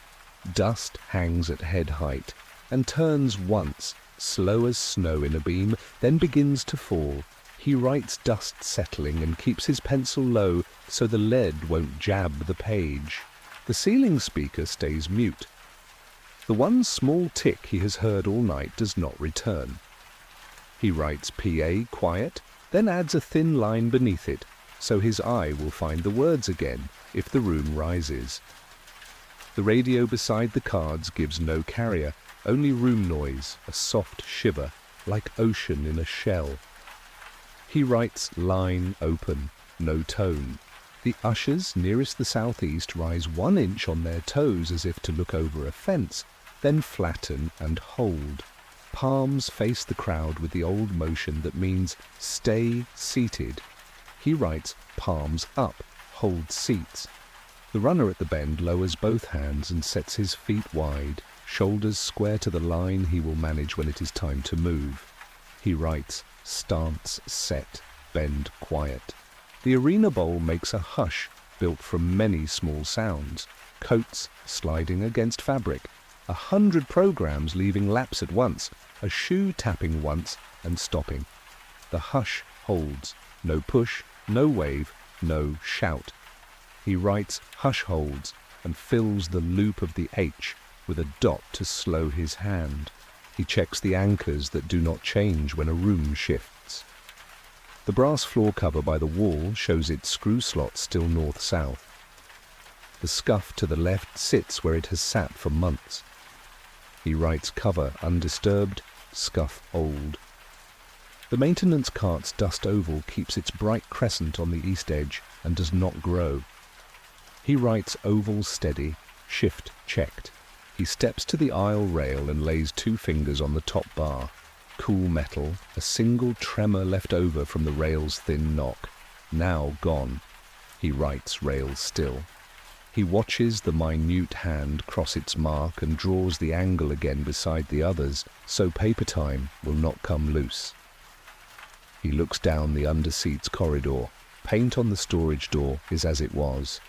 Dust hangs at head height and turns once, slow as snow in a beam, then begins to fall. He writes dust settling and keeps his pencil low so the lead won't jab the page. The ceiling speaker stays mute. The one small tick he has heard all night does not return. He writes PA quiet, then adds a thin line beneath it, so his eye will find the words again if the room rises. The radio beside the cards gives no carrier, only room noise, a soft shiver, like ocean in a shell. He writes line open, no tone. The ushers nearest the southeast rise 1 inch on their toes as if to look over a fence, then flatten and hold. Palms face the crowd with the old motion that means stay seated. He writes palms up, hold seats. The runner at the bend lowers both hands and sets his feet wide, shoulders square to the line he will manage when it is time to move. He writes stance set, bend quiet. The arena bowl makes a hush built from many small sounds, coats sliding against fabric, 100 programs leaving laps at once, a shoe tapping once and stopping. The hush holds, no push, no wave, no shout. He writes hush holds and fills the loop of the H with a dot to slow his hand. He checks the anchors that do not change when a room shifts. The brass floor cover by the wall shows its screw slot still north-south. The scuff to the left sits where it has sat for months. He writes cover undisturbed, scuff old. The maintenance cart's dust oval keeps its bright crescent on the east edge and does not grow. He writes oval steady, shift checked. He steps to the aisle rail and lays 2 fingers on the top bar. Cool metal, a single tremor left over from the rail's thin knock. Now gone. He writes rail still. He watches the minute hand cross its mark and draws the angle again beside the others, so paper time will not come loose. He looks down the under-seats corridor. Paint on the storage door is as it was.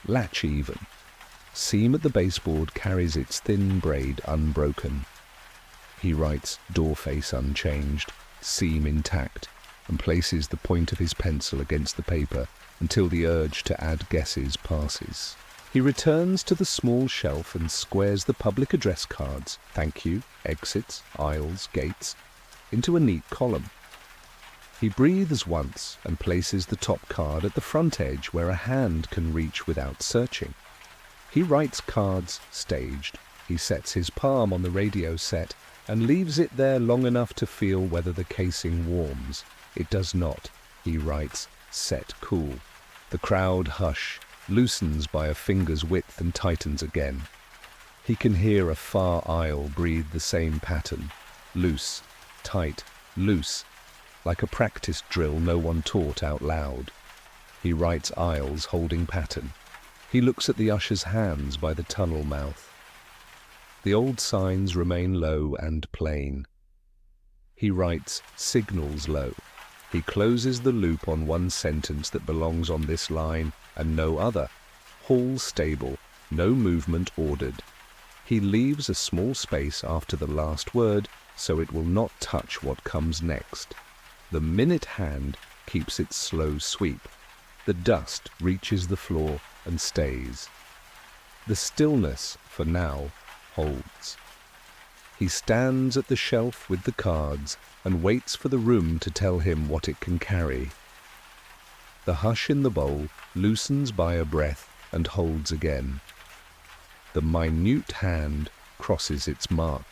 Latch even. Seam at the baseboard carries its thin braid unbroken. He writes door face unchanged, seam intact, and places the point of his pencil against the paper until the urge to add guesses passes. He returns to the small shelf and squares the public address cards, thank you, exits, aisles, gates, into a neat column. He breathes once and places the top card at the front edge where a hand can reach without searching. He writes cards staged. He sets his palm on the radio set and leaves it there long enough to feel whether the casing warms. It does not. He writes set cool. The crowd hush, loosens by a finger's width and tightens again. He can hear a far aisle breathe the same pattern. Loose, tight, loose, like a practice drill no one taught out loud. He writes aisles holding pattern. He looks at the usher's hands by the tunnel mouth. The old signs remain low and plain. He writes signals low. He closes the loop on one sentence that belongs on this line and no other. Hall stable, no movement ordered. He leaves a small space after the last word so it will not touch what comes next. The minute hand keeps its slow sweep. The dust reaches the floor and stays. The stillness, for now, holds. He stands at the shelf with the cards and waits for the room to tell him what it can carry. The hush in the bowl loosens by a breath and holds again. The minute hand crosses its mark.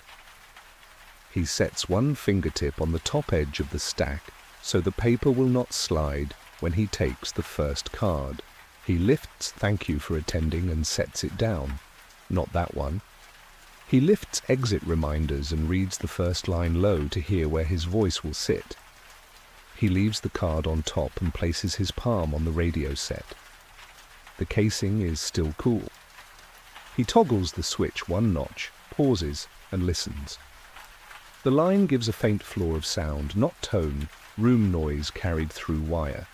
He sets one fingertip on the top edge of the stack so the paper will not slide when he takes the first card. He lifts "Thank you for attending" and sets it down. Not that one. He lifts exit reminders and reads the first line low to hear where his voice will sit. He leaves the card on top and places his palm on the radio set. The casing is still cool. He toggles the switch one notch, pauses, and listens. The line gives a faint floor of sound, not tone, room noise carried through wire.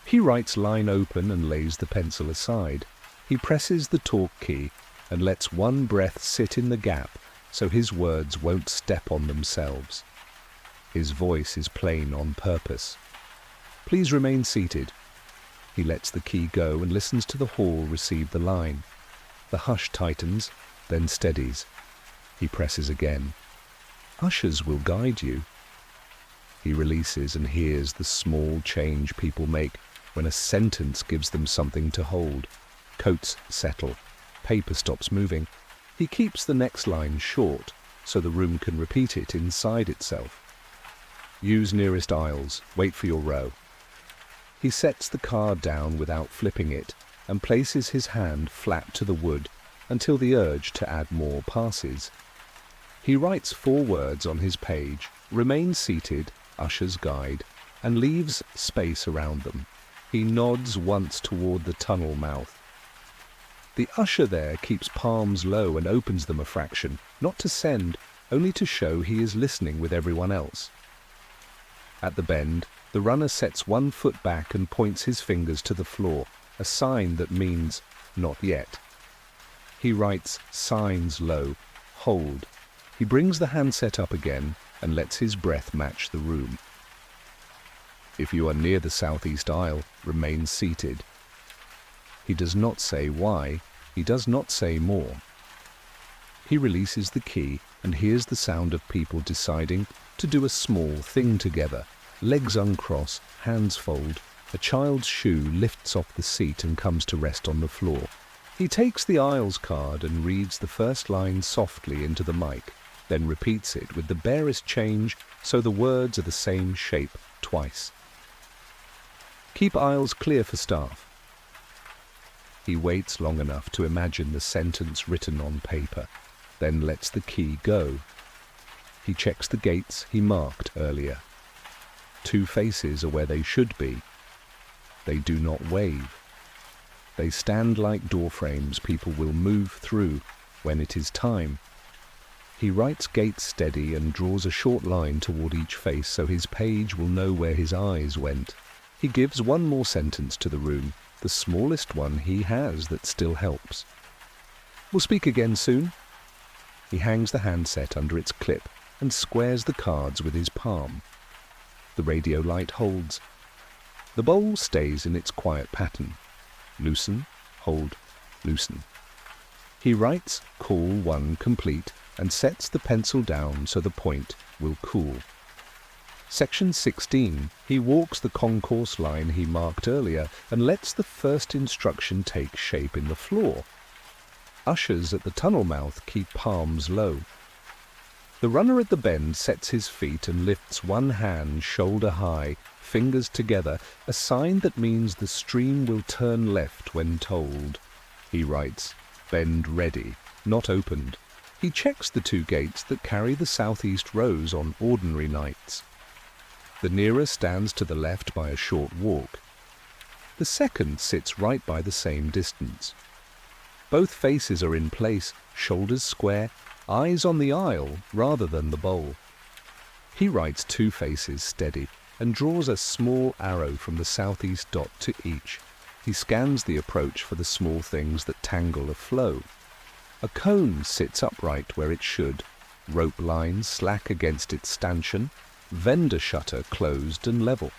He writes line open and lays the pencil aside. He presses the talk key and lets one breath sit in the gap so his words won't step on themselves. His voice is plain on purpose. "Please remain seated." He lets the key go and listens to the hall receive the line. The hush tightens, then steadies. He presses again. "Ushers will guide you." He releases and hears the small change people make when a sentence gives them something to hold. Coats settle. Paper stops moving. He keeps the next line short so the room can repeat it inside itself. "Use nearest aisles. Wait for your row." He sets the card down without flipping it and places his hand flat to the wood until the urge to add more passes. He writes 4 words on his page, remains seated, usher's guide, and leaves space around them. He nods once toward the tunnel mouth. The usher there keeps palms low and opens them a fraction, not to send, only to show he is listening with everyone else. At the bend, the runner sets one foot back and points his fingers to the floor, a sign that means "not yet." He writes signs low, hold. He brings the handset up again and lets his breath match the room. "If you are near the southeast aisle, remain seated." He does not say why, he does not say more. He releases the key and hears the sound of people deciding to do a small thing together. Legs uncross, hands fold, a child's shoe lifts off the seat and comes to rest on the floor. He takes the aisles card and reads the first line softly into the mic, then repeats it with the barest change so the words are the same shape twice. "Keep aisles clear for staff." He waits long enough to imagine the sentence written on paper, then lets the key go. He checks the gates he marked earlier. 2 faces are where they should be. They do not wave. They stand like door frames people will move through when it is time. He writes gates steady and draws a short line toward each face so his page will know where his eyes went. He gives one more sentence to the room, the smallest one he has that still helps. "We'll speak again soon." He hangs the handset under its clip and squares the cards with his palm. The radio light holds. The bowl stays in its quiet pattern. Loosen, hold, loosen. He writes call 1 complete and sets the pencil down so the point will cool. Section 16, he walks the concourse line he marked earlier and lets the first instruction take shape in the floor. Ushers at the tunnel mouth keep palms low. The runner at the bend sets his feet and lifts one hand shoulder high, fingers together, a sign that means the stream will turn left when told. He writes, "Bend ready," not opened. He checks the 2 gates that carry the southeast rows on ordinary nights. The nearer stands to the left by a short walk. The second sits right by the same distance. Both faces are in place, shoulders square, eyes on the aisle rather than the bowl. He writes 2 faces steady and draws a small arrow from the southeast dot to each. He scans the approach for the small things that tangle a flow. A cone sits upright where it should, rope lines slack against its stanchion, vendor shutter closed and level.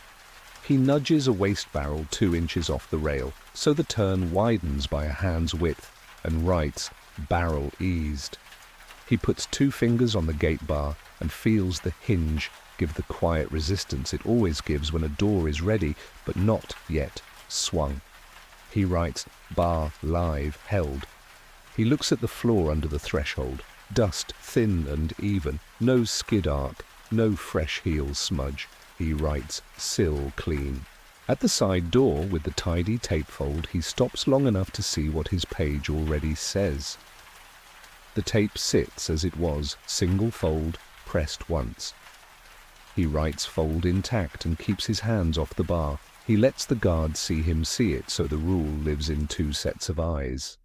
He nudges a waste barrel 2 inches off the rail, so the turn widens by a hand's width, and writes, "barrel eased." He puts 2 fingers on the gate bar and feels the hinge give the quiet resistance it always gives when a door is ready, but not yet swung. He writes, "bar live held." He looks at the floor under the threshold. Dust thin and even, no skid arc, no fresh heel smudge. He writes, "sill clean." At the side door, with the tidy tape fold, he stops long enough to see what his page already says. The tape sits as it was, single fold, pressed once. He writes fold intact and keeps his hands off the bar. He lets the guard see him see it, so the rule lives in 2 sets of eyes.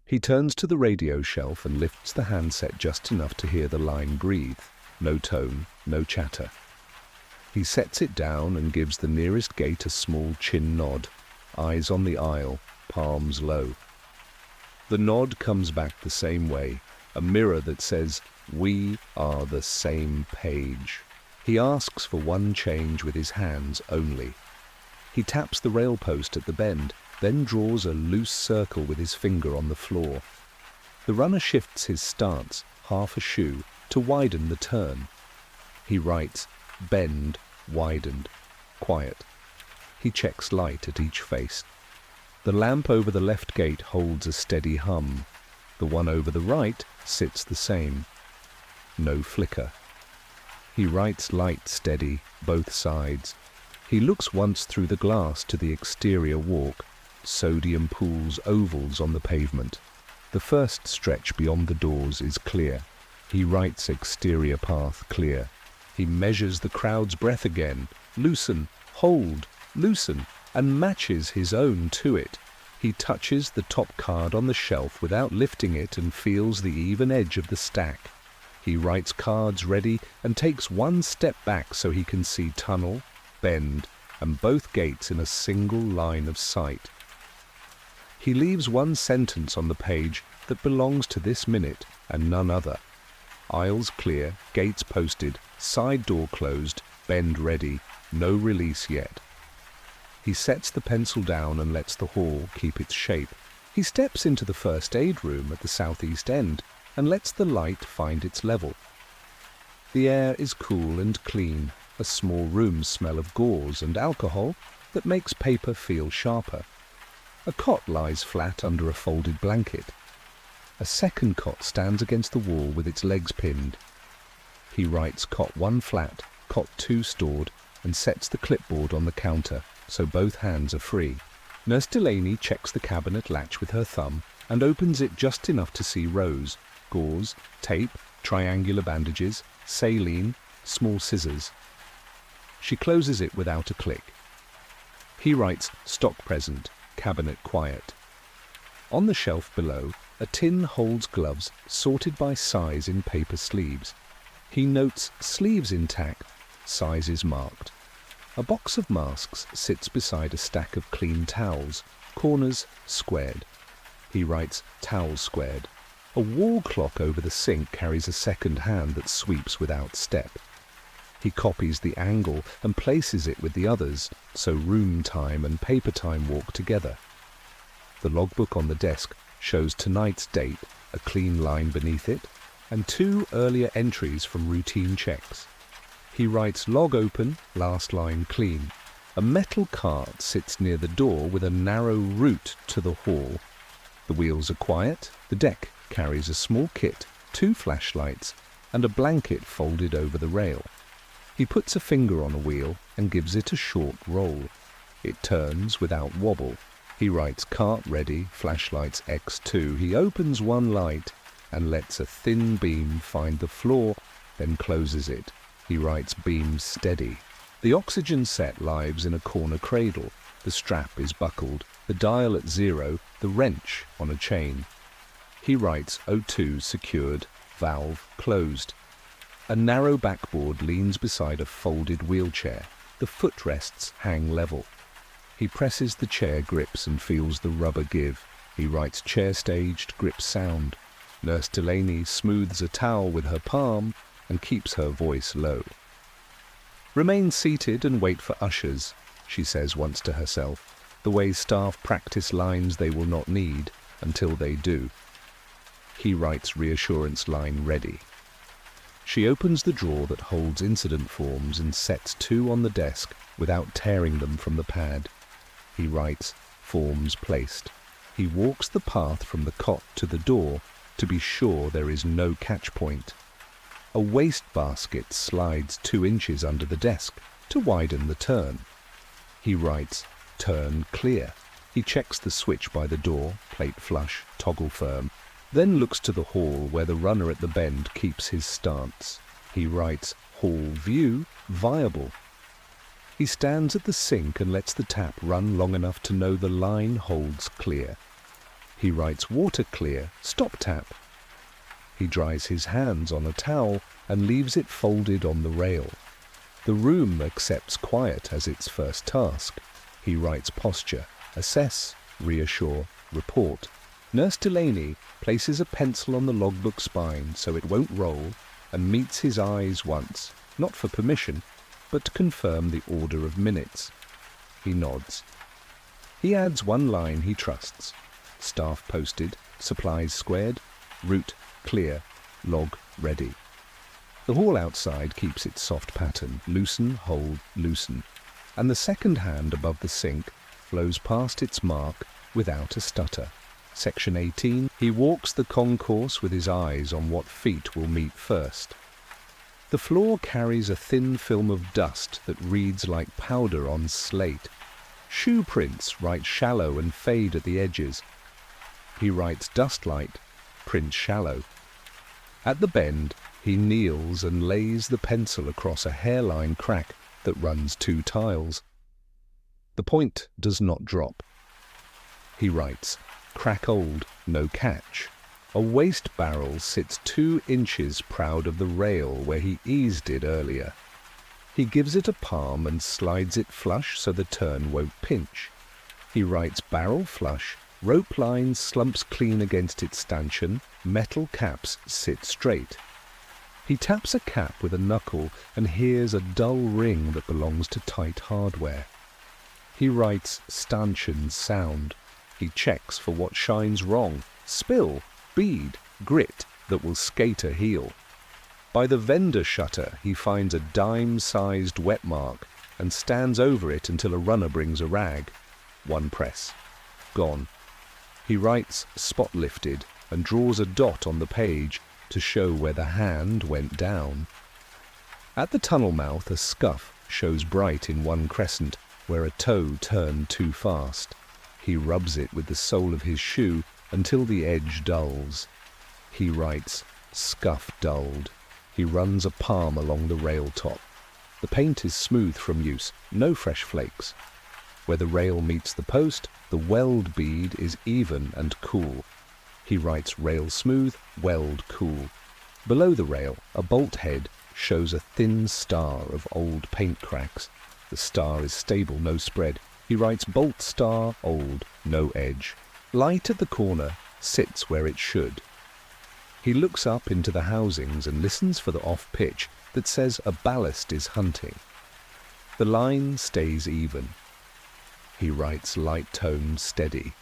He turns to the radio shelf and lifts the handset just enough to hear the line breathe. No tone, no chatter. He sets it down and gives the nearest gate a small chin nod, eyes on the aisle, palms low. The nod comes back the same way, a mirror that says, "We are the same page." He asks for one change with his hands only. He taps the rail post at the bend, then draws a loose circle with his finger on the floor. The runner shifts his stance, half a shoe, to widen the turn. He writes, "bend, widened, quiet." He checks light at each face. The lamp over the left gate holds a steady hum. The one over the right sits the same. No flicker. He writes light steady, both sides. He looks once through the glass to the exterior walk. Sodium pools ovals on the pavement. The first stretch beyond the doors is clear. He writes exterior path clear. He measures the crowd's breath again. Loosen, hold, loosen, and matches his own to it. He touches the top card on the shelf without lifting it and feels the even edge of the stack. He writes cards ready and takes one step back so he can see tunnel, bend, and both gates in a single line of sight. He leaves one sentence on the page that belongs to this minute and none other. Aisles clear, gates posted, side door closed, bend ready, no release yet. He sets the pencil down and lets the hall keep its shape. He steps into the first aid room at the southeast end and lets the light find its level. The air is cool and clean, a small room smell of gauze and alcohol that makes paper feel sharper. A cot lies flat under a folded blanket. A second cot stands against the wall with its legs pinned. He writes cot 1 flat, cot 2 stored, and sets the clipboard on the counter, so both hands are free. Nurse Delaney checks the cabinet latch with her thumb and opens it just enough to see rows, gauze, tape, triangular bandages, saline, small scissors. She closes it without a click. He writes stock present, cabinet quiet. On the shelf below, a tin holds gloves sorted by size in paper sleeves. He notes sleeves intact, sizes marked. A box of masks sits beside a stack of clean towels, corners squared. He writes towel squared. A wall clock over the sink carries a second hand that sweeps without step. He copies the angle and places it with the others, so room time and paper time walk together. The logbook on the desk shows tonight's date, a clean line beneath it, and 2 earlier entries from routine checks. He writes log open, last line clean. A metal cart sits near the door with a narrow route to the hall. The wheels are quiet. The deck carries a small kit, 2 flashlights, and a blanket folded over the rail. He puts a finger on a wheel and gives it a short roll. It turns without wobble. He writes cart ready, flashlights X2. He opens one light and lets a thin beam find the floor, then closes it. He writes beam steady. The oxygen set lies in a corner cradle. The strap is buckled, the dial at 0, the wrench on a chain. He writes O2 secured, valve closed. A narrow backboard leans beside a folded wheelchair. The footrests hang level. He presses the chair grips and feels the rubber give. He writes chair staged, grip sound. Nurse Delaney smooths a towel with her palm and keeps her voice low. Remain seated and wait for ushers. she says once to herself, the way staff practice lines they will not need until they do. He writes reassurance line ready. She opens the drawer that holds incident forms and sets 2 on the desk without tearing them from the pad. He writes forms placed. He walks the path from the cot to the door to be sure there is no catch point. A waste basket slides 2 inches under the desk to widen the turn. He writes turn clear. He checks the switch by the door, plate flush, toggle firm, then looks to the hall where the runner at the bend keeps his stance. He writes hall view viable. He stands at the sink and lets the tap run long enough to know the line holds clear. He writes water clear, stop tap. He dries his hands on a towel and leaves it folded on the rail. The room accepts quiet as its first task. He writes posture, assess, reassure, report. Nurse Delaney places a pencil on the logbook spine so it won't roll and meets his eyes once, not for permission, but to confirm the order of minutes. He nods. He adds 1 line he trusts. Staff posted, supplies squared, route clear, log ready. The hall outside keeps its soft pattern, loosen, hold, loosen, and the second hand above the sink flows past its mark without a stutter. Section 18, he walks the concourse with his eyes on what feet will meet first. The floor carries a thin film of dust that reads like powder on slate. Shoe prints write shallow and fade at the edges. He writes dust light, print shallow. At the bend, he kneels and lays the pencil across a hairline crack that runs 2 tiles. The point does not drop. He writes crack old, no catch. A waste barrel sits 2 inches proud of the rail where he eased it earlier. He gives it a palm and slides it flush so the turn won't pinch. He writes barrel flush, rope line slumps clean against its stanchion, metal caps sit straight. He taps a cap with a knuckle and hears a dull ring that belongs to tight hardware. He writes stanchion sound. He checks for what shines wrong, spill, bead, grit that will skate a heel. By the vendor shutter he finds a dime-sized wet mark and stands over it until a runner brings a rag. 1 press. Gone. He writes spot lifted and draws a dot on the page to show where the hand went down. At the tunnel mouth a scuff shows bright in 1 crescent where a toe turned too fast. He rubs it with the sole of his shoe until the edge dulls. He writes scuff dulled. He runs a palm along the rail top. The paint is smooth from use, no fresh flakes. Where the rail meets the post, the weld bead is even and cool. He writes rail smooth, weld cool. Below the rail, a bolt head shows a thin star of old paint cracks. The star is stable, no spread. He writes bolt star old, no edge. Light at the corner sits where it should. He looks up into the housings and listens for the off-pitch that says a ballast is hunting. The line stays even. He writes light tone steady.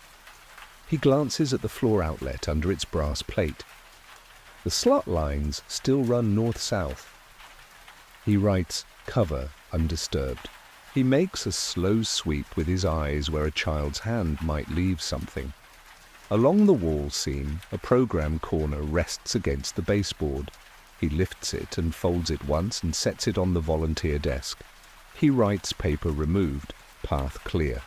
He glances at the floor outlet under its brass plate. The slot lines still run north-south. He writes cover undisturbed. He makes a slow sweep with his eyes where a child's hand might leave something. Along the wall seam, a program corner rests against the baseboard. He lifts it and folds it once and sets it on the volunteer desk. He writes paper removed, path clear.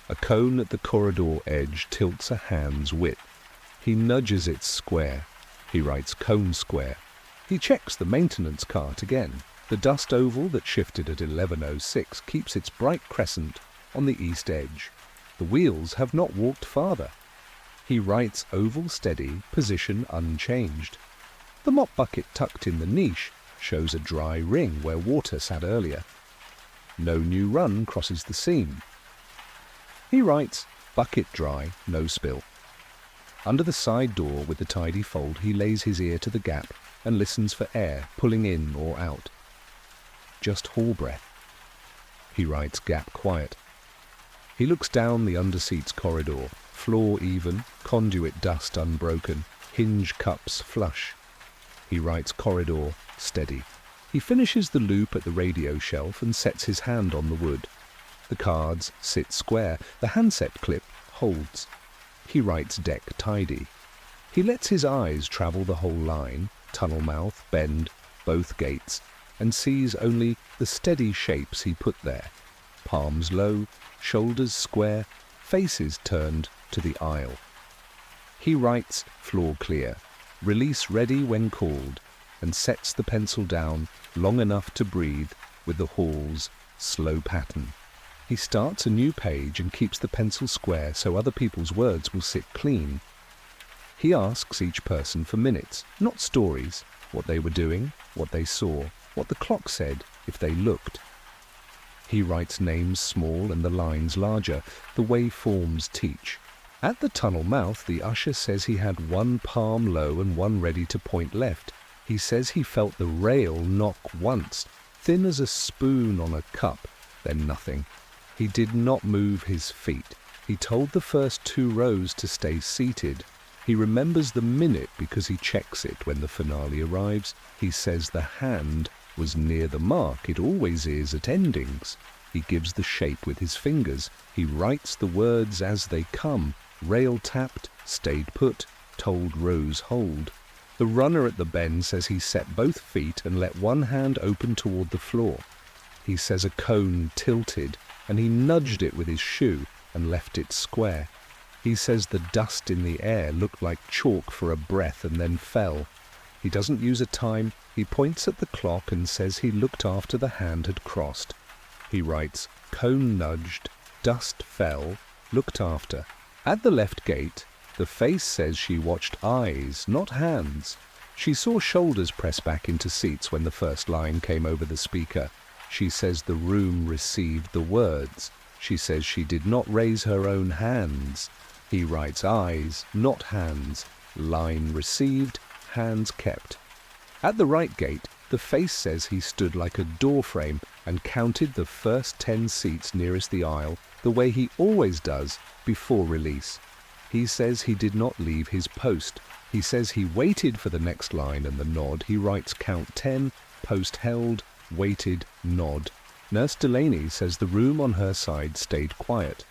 A cone at the corridor edge tilts a hand's width. He nudges it square. He writes cone square. He checks the maintenance cart again. The dust oval that shifted at 11:06 keeps its bright crescent on the east edge. The wheels have not walked farther. He writes oval steady, position unchanged. The mop bucket tucked in the niche shows a dry ring where water sat earlier. No new run crosses the seam. He writes bucket dry, no spill. Under the side door with the tidy fold he lays his ear to the gap and listens for air pulling in or out. Just hall breath. He writes gap quiet, He looks down the underseats corridor, floor even, conduit dust unbroken, hinge cups flush. He writes corridor, steady. He finishes the loop at the radio shelf and sets his hand on the wood. The cards sit square, the handset clip holds. He writes deck tidy. He lets his eyes travel the whole line, tunnel mouth, bend, both gates, and sees only the steady shapes he put there. Palms low, shoulders square, faces turned to the aisle. He writes floor clear, release ready when called, and sets the pencil down long enough to breathe with the hall's slow pattern. He starts a new page and keeps the pencil square so other people's words will sit clean. He asks each person for minutes, not stories, what they were doing, what they saw, what the clock said if they looked. He writes names small and the lines larger, the way forms teach. At the tunnel mouth, the usher says he had one palm low and one ready to point left. He says he felt the rail knock once, thin as a spoon on a cup, then nothing. He did not move his feet. He told the first 2 rows to stay seated. He remembers the minute because he checks it when the finale arrives. He says the hand was near the mark. It always is at endings. He gives the shape with his fingers. He writes the words as they come. Rail tapped, stayed put, told rows hold. The runner at the bend says he set both feet and let one hand open toward the floor. He says a cone tilted, and he nudged it with his shoe and left it square. He says the dust in the air looked like chalk for a breath and then fell. He doesn't use a time. He points at the clock and says he looked after the hand had crossed. He writes, cone nudged, dust fell, looked after. At the left gate, the face says she watched eyes, not hands. She saw shoulders press back into seats when the first line came over the speaker. She says the room received the words. She says she did not raise her own hands. He writes eyes, not hands. Line received, hands kept. At the right gate, the face says he stood like a doorframe and counted the first 10 seats nearest the aisle the way he always does before release. He says he did not leave his post. He says he waited for the next line and the nod. He writes count 10, post held, waited, nod. Nurse Delaney says the room on her side stayed quiet.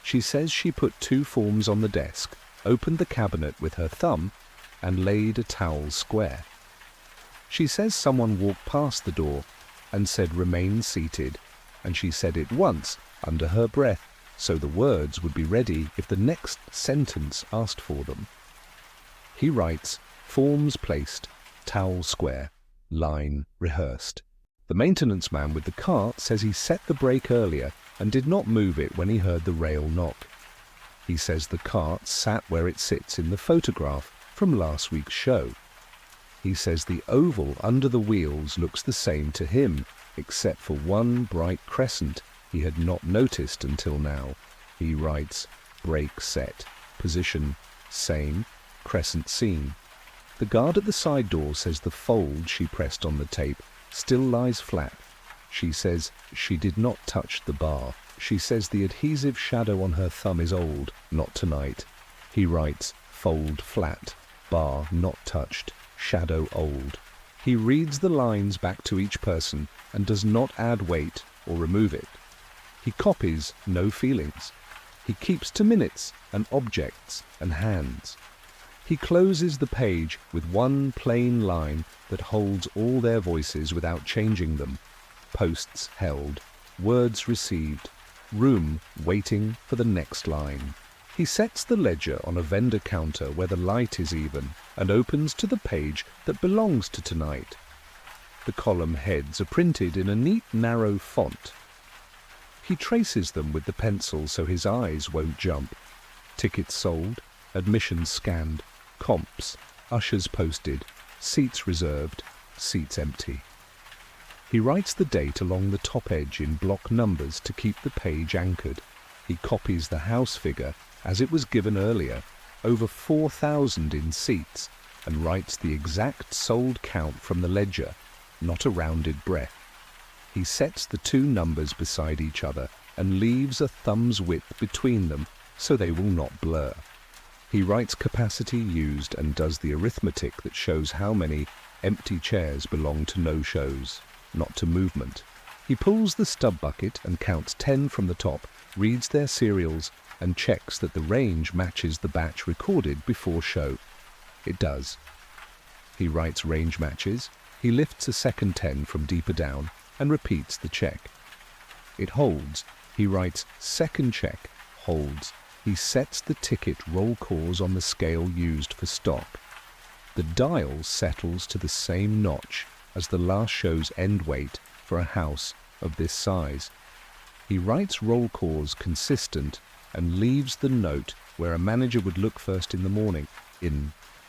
She says she put 2 forms on the desk, opened the cabinet with her thumb, and laid a towel square. She says someone walked past the door and said remain seated, and she said it once under her breath so the words would be ready if the next sentence asked for them. He writes forms placed, towel square, line rehearsed. The maintenance man with the cart says he set the brake earlier and did not move it when he heard the rail knock. He says the cart sat where it sits in the photograph from last week's show. He says the oval under the wheels looks the same to him, except for one bright crescent he had not noticed until now. He writes brake set, position same, crescent seen. The guard at the side door says the fold she pressed on the tape still lies flat. She says she did not touch the bar. She says the adhesive shadow on her thumb is old, not tonight. He writes fold flat, bar not touched, shadow old. He reads the lines back to each person and does not add weight or remove it. He copies no feelings. He keeps to minutes and objects and hands. He closes the page with one plain line that holds all their voices without changing them. Posts held, words received, room waiting for the next line. He sets the ledger on a vendor counter where the light is even and opens to the page that belongs to tonight. The column heads are printed in a neat narrow font. He traces them with the pencil so his eyes won't jump. Tickets sold, admissions scanned, comps, ushers posted, seats reserved, seats empty. He writes the date along the top edge in block numbers to keep the page anchored. He copies the house figure as it was given earlier, over 4,000 in seats, and writes the exact sold count from the ledger, not a rounded breath. He sets the 2 numbers beside each other and leaves a thumb's width between them so they will not blur. He writes capacity used and does the arithmetic that shows how many empty chairs belong to no-shows, not to movement. He pulls the stub bucket and counts 10 from the top, reads their serials, and checks that the range matches the batch recorded before show. It does. He writes range matches. He lifts a second 10 from deeper down and repeats the check. It holds. He writes second check, holds. He sets the ticket roll cause on the scale used for stop. The dial settles to the same notch as the last show's end weight for a house of this size. He writes roll cause consistent and leaves the note where a manager would look first in the morning.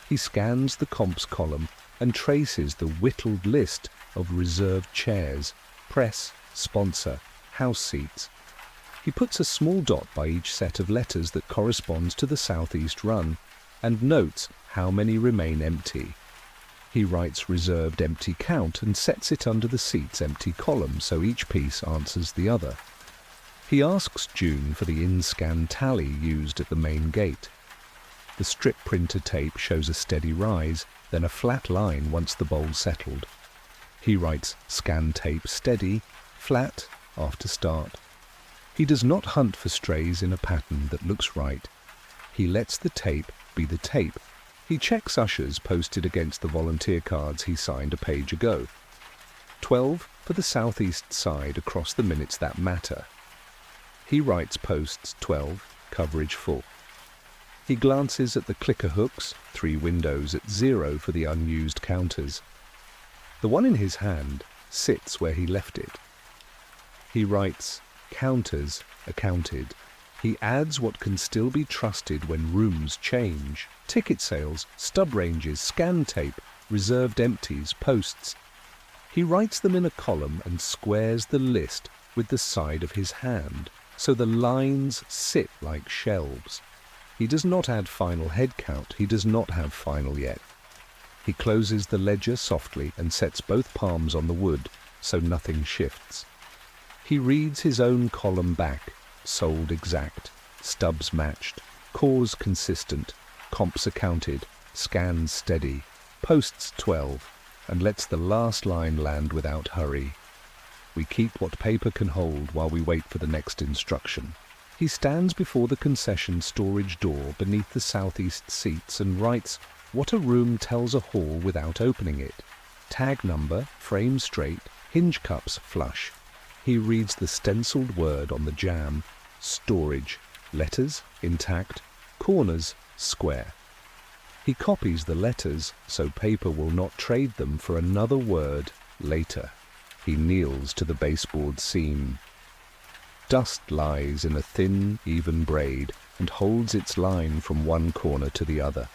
He scans the comps column and traces the whittled list of reserved chairs, press, sponsor, house seats. He puts a small dot by each set of letters that corresponds to the southeast run and notes how many remain empty. He writes reserved empty count and sets it under the seat's empty column so each piece answers the other. He asks June for the in-scan tally used at the main gate. The strip printer tape shows a steady rise, then a flat line once the bowl settled. He writes scan tape steady, flat after start. He does not hunt for strays in a pattern that looks right. He lets the tape be the tape. He checks ushers posted against the volunteer cards he signed a page ago. 12 for the southeast side across the minutes that matter. He writes posts 12, coverage full. He glances at the clicker hooks, 3 windows at 0 for the unused counters. The one in his hand sits where he left it. He writes counters accounted. He adds what can still be trusted when rooms change. Ticket sales, stub ranges, scan tape, reserved empties, posts. He writes them in a column and squares the list with the side of his hand, so the lines sit like shelves. He does not add final head count. He does not have final yet. He closes the ledger softly and sets both palms on the wood so nothing shifts. He reads his own column back, sold exact, stubs matched, cause consistent, comps accounted, scans steady, posts 12, and lets the last line land without hurry. We keep what paper can hold while we wait for the next instruction. He stands before the concession storage door beneath the southeast seats and writes what a room tells a hall without opening it. Tag number, frame straight, hinge cups flush. He reads the stenciled word on the jamb, storage, letters intact, corners square. He copies the letters so paper will not trade them for another word later. He kneels to the baseboard seam. Dust lies in a thin, even braid and holds its line from one corner to the other.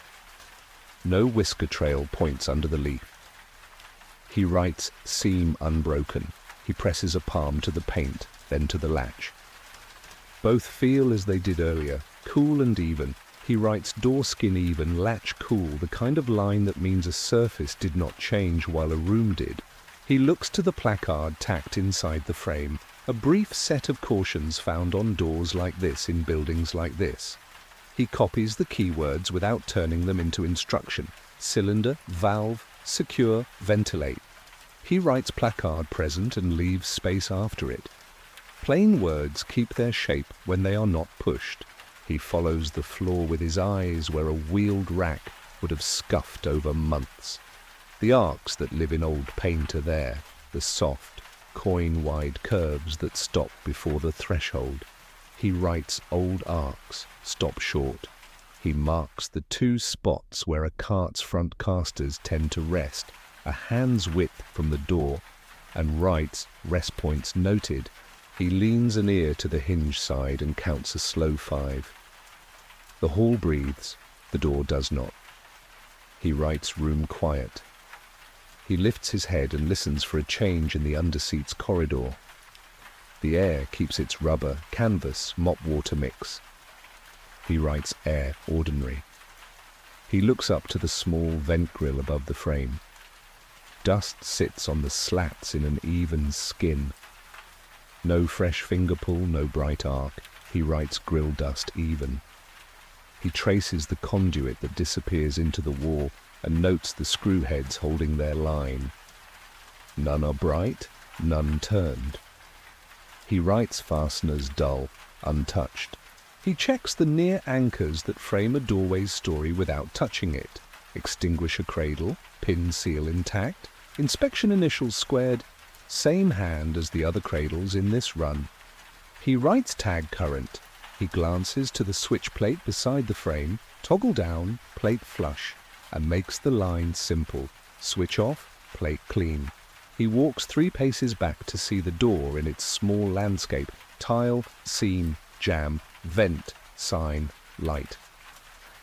No whisker trail points under the leaf. He writes seam unbroken. He presses a palm to the paint, then to the latch. Both feel as they did earlier, cool and even. He writes door skin even, latch cool, the kind of line that means a surface did not change while a room did. He looks to the placard tacked inside the frame, a brief set of cautions found on doors like this in buildings like this. He copies the keywords without turning them into instruction. Cylinder, valve, secure, ventilate. He writes placard present and leaves space after it. Plain words keep their shape when they are not pushed. He follows the floor with his eyes where a wheeled rack would have scuffed over months. The arcs that live in old paint are there, the soft, coin-wide curves that stop before the threshold. He writes old arcs, stop short. He marks the 2 spots where a cart's front casters tend to rest, a hand's width from the door, and writes rest points noted. He leans an ear to the hinge side and counts a slow 5. The hall breathes, the door does not. He writes room quiet. He lifts his head and listens for a change in the underseat's corridor. The air keeps its rubber, canvas, mop water mix. He writes air ordinary. He looks up to the small vent grill above the frame. Dust sits on the slats in an even skin. No fresh finger pull, no bright arc. He writes grill dust even. He traces the conduit that disappears into the wall and notes the screw heads holding their line. None are bright, none turned. He writes fasteners dull, untouched. He checks the near anchors that frame a doorway's story without touching it. Extinguisher cradle, pin seal intact, inspection initials squared, same hand as the other cradles in this run. He writes tag current. He glances to the switch plate beside the frame, toggle down, plate flush, and makes the line simple. Switch off, plate clean. He walks 3 paces back to see the door in its small landscape: tile, seam, jamb, vent, sign, light.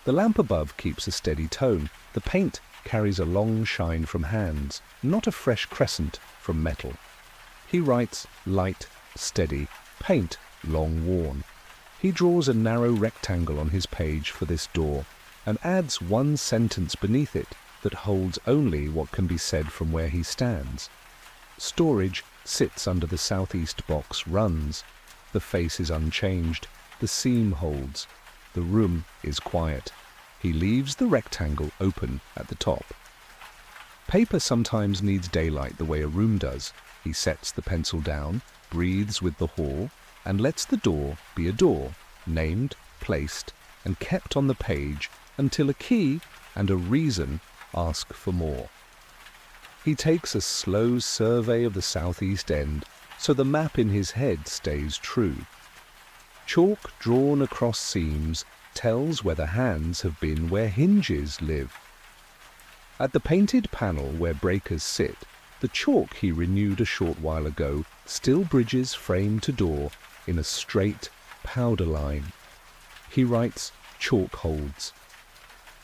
The lamp above keeps a steady tone. The paint carries a long shine from hands, not a fresh crescent from metal. He writes light, steady, paint long worn. He draws a narrow rectangle on his page for this door and adds 1 sentence beneath it that holds only what can be said from where he stands. Storage sits under the southeast box runs. The face is unchanged. The seam holds. The room is quiet. He leaves the rectangle open at the top. Paper sometimes needs daylight the way a room does. He sets the pencil down, breathes with the hall, and lets the door be a door, named, placed, and kept on the page until a key and a reason ask for more. He takes a slow survey of the southeast end, so the map in his head stays true. Chalk drawn across seams tells where the hands have been where hinges live. At the painted panel where breakers sit, the chalk he renewed a short while ago still bridges frame to door in a straight powder line. He writes chalk holds.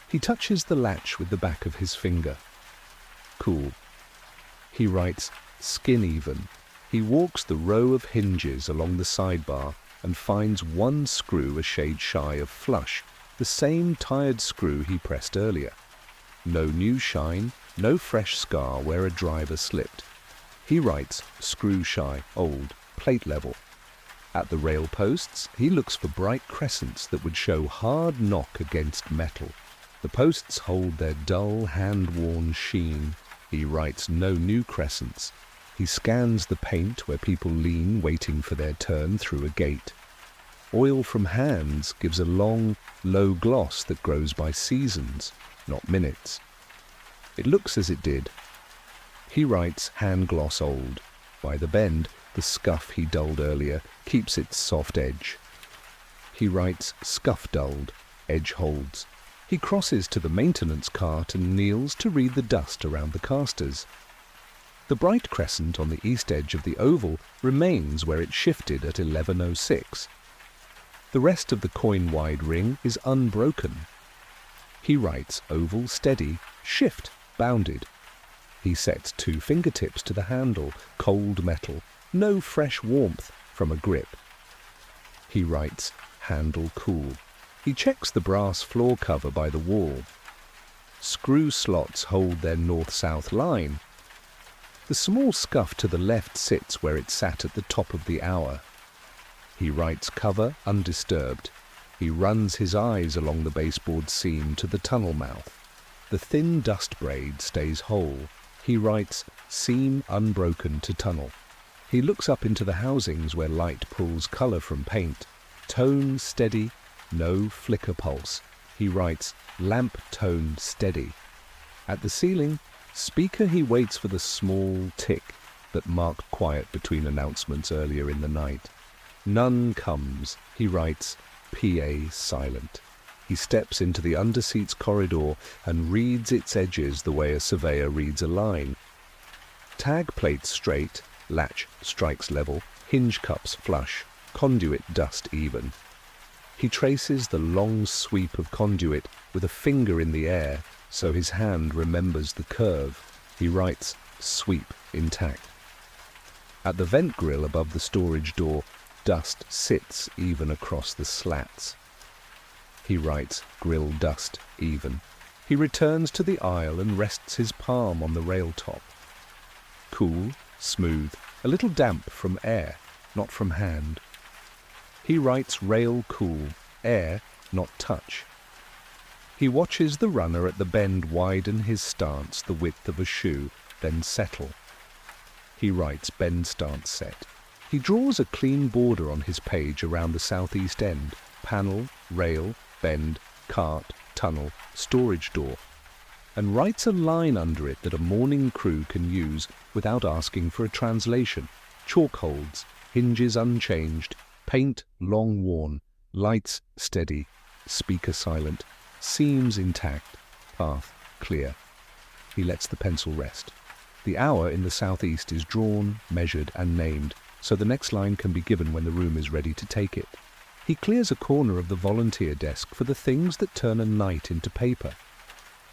He touches the latch with the back of his finger. Cool. He writes skin even. He walks the row of hinges along the sidebar and finds 1 screw a shade shy of flush, the same tired screw he pressed earlier. No new shine, no fresh scar where a driver slipped. He writes screw shy, old, plate level. At the rail posts, he looks for bright crescents that would show hard knock against metal. The posts hold their dull, hand-worn sheen. He writes no new crescents. He scans the paint where people lean waiting for their turn through a gate. Oil from hands gives a long, low gloss that grows by seasons, not minutes. It looks as it did. He writes hand gloss old. By the bend, the scuff he dulled earlier keeps its soft edge. He writes scuff dulled, edge holds. He crosses to the maintenance cart and kneels to read the dust around the casters. The bright crescent on the east edge of the oval remains where it shifted at 11:06. The rest of the coin-wide ring is unbroken. He writes oval steady, shift bounded. He sets 2 fingertips to the handle, cold metal, no fresh warmth from a grip. He writes handle cool. He checks the brass floor cover by the wall. Screw slots hold their north-south line. The small scuff to the left sits where it sat at the top of the hour. He writes cover undisturbed. He runs his eyes along the baseboard seam to the tunnel mouth. The thin dust braid stays whole. He writes seam unbroken to tunnel. He looks up into the housings where light pulls colour from paint. Tone steady, no flicker pulse. He writes lamp tone steady. At the ceiling, speaker he waits for the small tick that marked quiet between announcements earlier in the night. None comes. He writes PA silent. He steps into the underseats corridor and reads its edges the way a surveyor reads a line. Tag plates straight, latch strikes level, hinge cups flush, conduit dust even. He traces the long sweep of conduit with a finger in the air, so his hand remembers the curve. He writes sweep intact. At the vent grill above the storage door, dust sits even across the slats. He writes grill dust even. He returns to the aisle and rests his palm on the rail top. Cool, smooth, a little damp from air. not from hand. He writes rail cool, air, not touch. He watches the runner at the bend widen his stance the width of a shoe, then settle. He writes bend stance set. He draws a clean border on his page around the southeast end, panel, rail, bend, cart, tunnel, storage door, and writes a line under it that a morning crew can use without asking for a translation. Chalk holds, hinges unchanged, paint long worn, lights steady, speaker silent, seams intact, path clear. He lets the pencil rest. The hour in the southeast is drawn, measured and named, so the next line can be given when the room is ready to take it. He clears a corner of the volunteer desk for the things that turn a night into paper.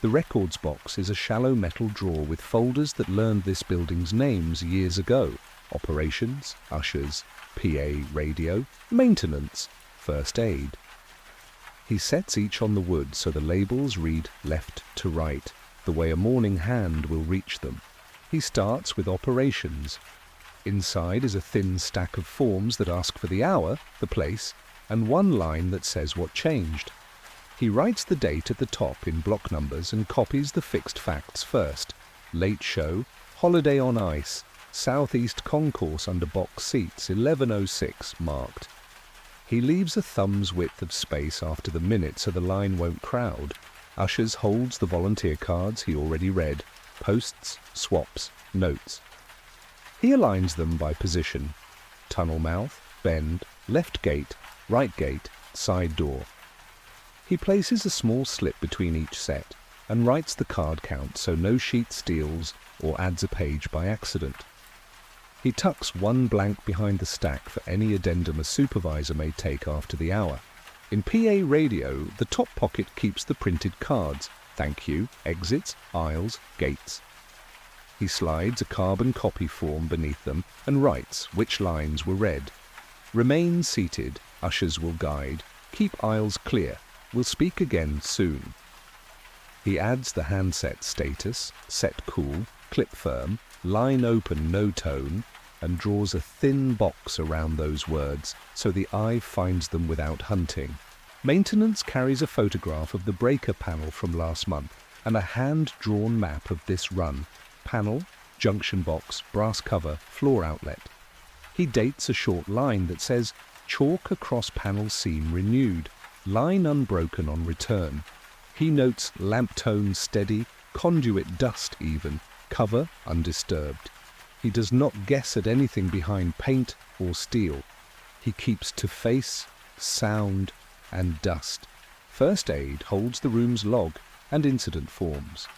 The records box is a shallow metal drawer with folders that learned this building's names years ago: operations, ushers, PA radio, maintenance, first aid. He sets each on the wood so the labels read left to right, the way a morning hand will reach them. He starts with operations. Inside is a thin stack of forms that ask for the hour, the place, and one line that says what changed. He writes the date at the top in block numbers and copies the fixed facts first. Late show, holiday on ice, southeast concourse under box seats, 11:06 marked. He leaves a thumb's width of space after the minute so the line won't crowd. Ushers holds the volunteer cards he already read, posts, swaps, notes. He aligns them by position: tunnel mouth, bend, left gate, right gate, side door. He places a small slip between each set and writes the card count so no sheet steals or adds a page by accident. He tucks one blank behind the stack for any addendum a supervisor may take after the hour. In PA radio, the top pocket keeps the printed cards: thank you, exits, aisles, gates. He slides a carbon copy form beneath them and writes which lines were read. Remain seated, ushers will guide, keep aisles clear, we'll speak again soon. He adds the handset status, set cool, clip firm, line open no tone, and draws a thin box around those words so the eye finds them without hunting. Maintenance carries a photograph of the breaker panel from last month and a hand-drawn map of this run: panel, junction box, brass cover, floor outlet. He dates a short line that says chalk across panel seam renewed, line unbroken on return. He notes lamp tone steady, conduit dust even, cover undisturbed. He does not guess at anything behind paint or steel. He keeps to face, sound, and dust. First aid holds the room's log and incident forms.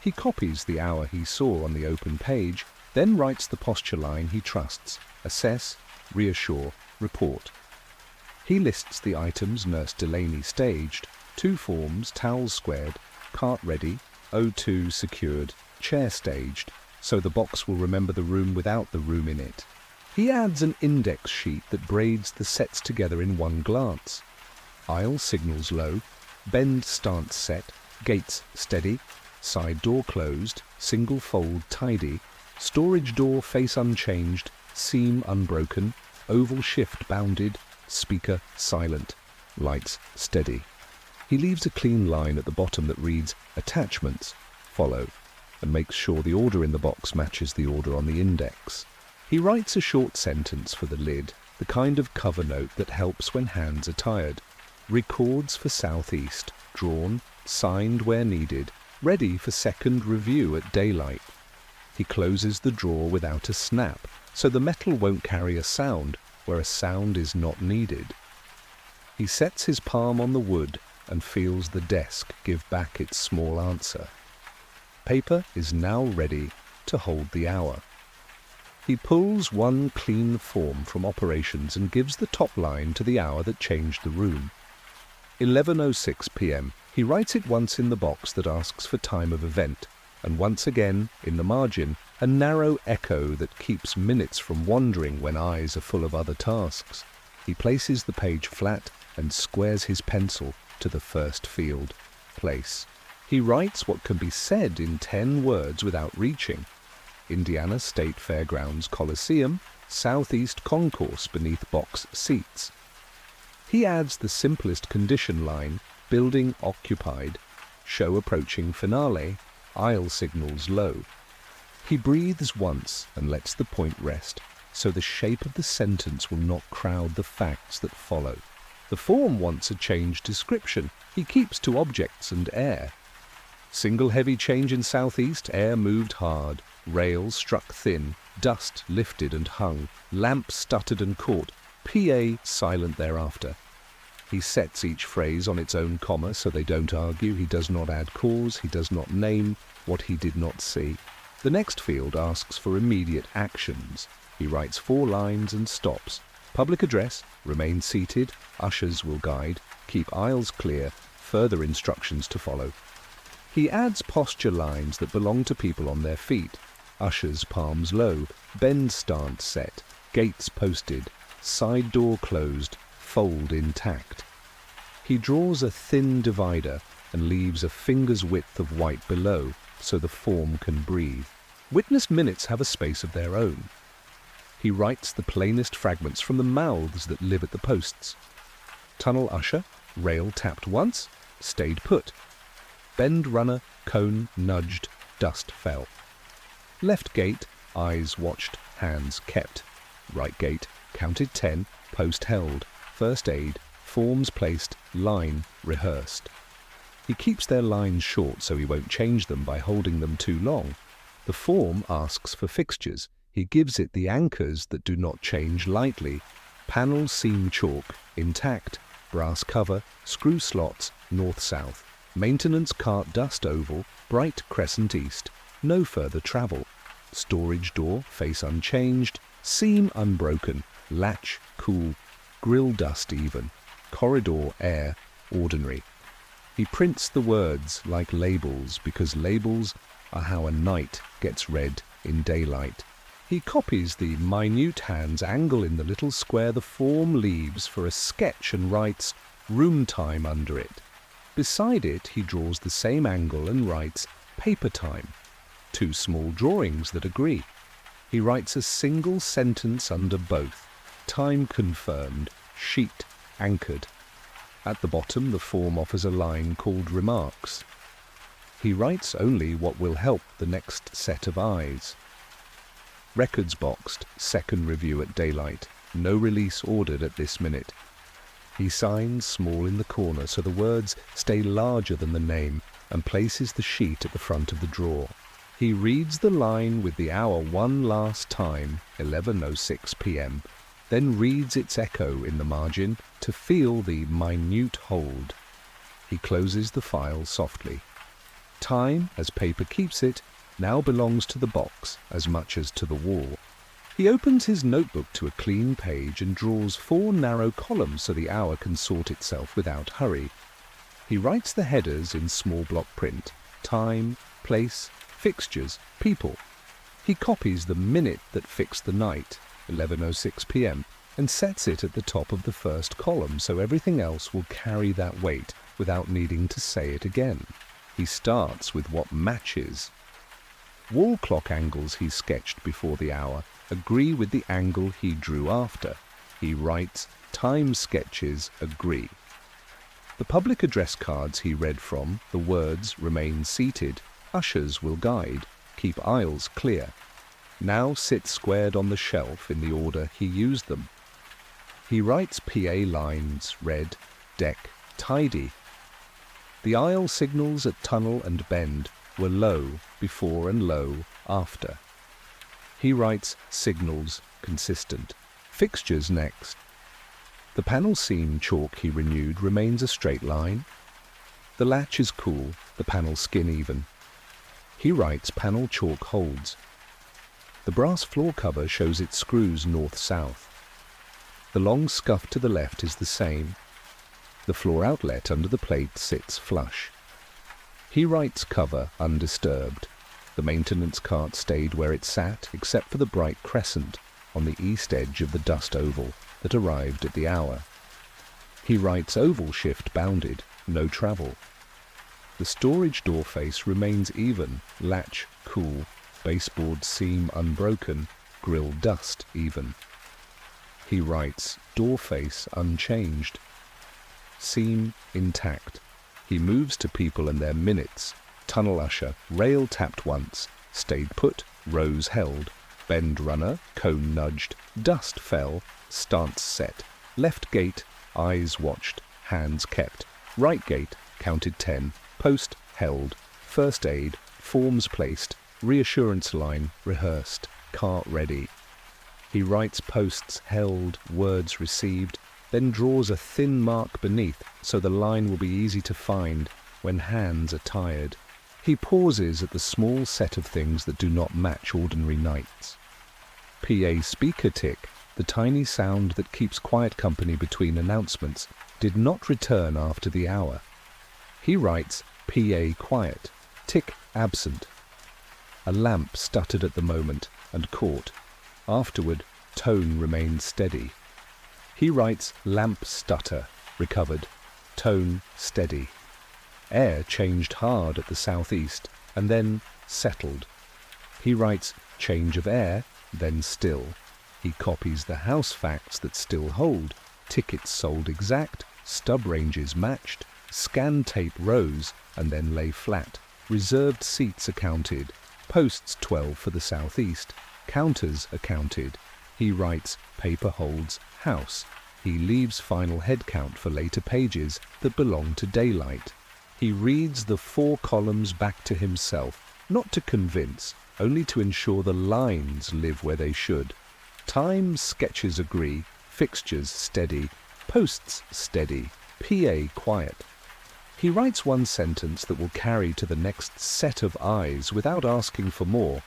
He copies the hour he saw on the open page, then writes the posture line he trusts: assess, reassure, report. He lists the items Nurse Delaney staged: 2 forms, towels squared, cart ready, O2 secured, chair staged, so the box will remember the room without the room in it. He adds an index sheet that braids the sets together in one glance. Aisle signals low, bend stance set, gates steady, side door closed, single fold tidy, storage door face unchanged, seam unbroken, oval shift bounded, speaker silent, lights steady. He leaves a clean line at the bottom that reads attachments, follow, and makes sure the order in the box matches the order on the index. He writes a short sentence for the lid, the kind of cover note that helps when hands are tired. Records for Southeast, drawn, signed where needed, ready for second review at daylight. He closes the drawer without a snap, so the metal won't carry a sound where a sound is not needed. He sets his palm on the wood and feels the desk give back its small answer. Paper is now ready to hold the hour. He pulls one clean form from operations and gives the top line to the hour that changed the room. 11:06 p.m. He writes it once in the box that asks for time of event, and once again, in the margin, a narrow echo that keeps minutes from wandering when eyes are full of other tasks. He places the page flat and squares his pencil to the first field, place. He writes what can be said in 10 words without reaching: Indiana State Fairgrounds Coliseum, southeast concourse beneath box seats. He adds the simplest condition line, building occupied, show approaching finale, aisle signals low. He breathes once and lets the point rest, so the shape of the sentence will not crowd the facts that follow. The form wants a changed description. He keeps to objects and air. Single heavy change in southeast, air moved hard, rails struck thin, dust lifted and hung, lamp stuttered and caught, PA silent thereafter. He sets each phrase on its own comma so they don't argue. He does not add cause. He does not name what he did not see. The next field asks for immediate actions. He writes 4 lines and stops. Public address, remain seated, ushers will guide, keep aisles clear, further instructions to follow. He adds posture lines that belong to people on their feet. Ushers palms low, bend stance set, gates posted, side door closed, fold intact. He draws a thin divider and leaves a finger's width of white below so the form can breathe. Witness minutes have a space of their own. He writes the plainest fragments from the mouths that live at the posts. Tunnel usher, rail tapped once, stayed put. Bend runner, cone nudged, dust fell. Left gate, eyes watched, hands kept. Right gate, counted 10, post held, first aid, forms placed, line rehearsed. He keeps their lines short so he won't change them by holding them too long. The form asks for fixtures. He gives it the anchors that do not change lightly. Panel seam chalk, intact, brass cover, screw slots, north-south. Maintenance cart dust oval, bright crescent east, no further travel. Storage door, face unchanged, seam unbroken, latch cool, grill dust even, corridor air ordinary. He prints the words like labels because labels are how a night gets read in daylight. He copies the minute hand's angle in the little square the form leaves for a sketch and writes room time under it. Beside it he draws the same angle and writes paper time. 2 small drawings that agree. He writes a single sentence under both. Time confirmed, sheet anchored. At the bottom the form offers a line called remarks. He writes only what will help the next set of eyes. Records boxed, second review at daylight. No release ordered at this minute. He signs small in the corner so the words stay larger than the name and places the sheet at the front of the drawer. He reads the line with the hour one last time, 11:06 p.m., then reads its echo in the margin to feel the minute hold. He closes the file softly. Time, as paper keeps it, now belongs to the box as much as to the wall. He opens his notebook to a clean page and draws 4 narrow columns so the hour can sort itself without hurry. He writes the headers in small block print, time, place, fixtures, people. He copies the minute that fixed the night, 11:06 p.m., and sets it at the top of the first column so everything else will carry that weight without needing to say it again. He starts with what matches. Wall clock angles he sketched before the hour agree with the angle he drew after. He writes, time sketches agree. The public address cards he read from, the words remain seated, ushers will guide, keep aisles clear, now sit squared on the shelf in the order he used them. He writes PA lines, red, deck, tidy. The aisle signals at tunnel and bend were low before and low after. He writes signals consistent. Fixtures next. The panel seam chalk he renewed remains a straight line. The latch is cool, the panel skin even. He writes panel chalk holds. The brass floor cover shows its screws north-south. The long scuff to the left is the same. The floor outlet under the plate sits flush. He writes cover undisturbed. The maintenance cart stayed where it sat, except for the bright crescent on the east edge of the dust oval that arrived at the hour. He writes oval shift bounded, no travel. The storage door face remains even, latch cool, baseboard seam unbroken, grill dust even. He writes door face unchanged, seam intact. He moves to people and their minutes. Tunnel usher, rail tapped once, stayed put, rose held, bend runner, cone nudged, dust fell, stance set, left gate, eyes watched, hands kept, right gate, counted 10, post held, first aid, forms placed, reassurance line rehearsed, cart ready. He writes posts held, words received, then draws a thin mark beneath so the line will be easy to find when hands are tired. He pauses at the small set of things that do not match ordinary nights. PA speaker tick, the tiny sound that keeps quiet company between announcements, did not return after the hour. He writes PA quiet, tick absent. A lamp stuttered at the moment and caught. Afterward, tone remained steady. He writes lamp stutter, recovered, tone steady. Air changed hard at the southeast and then settled. He writes change of air, then still. He copies the house facts that still hold, tickets sold exact, stub ranges matched, scan tape rose and then lay flat, reserved seats accounted, posts 12 for the southeast, counters accounted. He writes paper holds house. He leaves final head count for later pages that belong to daylight. He reads the 4 columns back to himself, not to convince, only to ensure the lines live where they should. Time sketches agree, fixtures steady, posts steady, PA quiet. He writes one sentence that will carry to the next set of eyes without asking for more.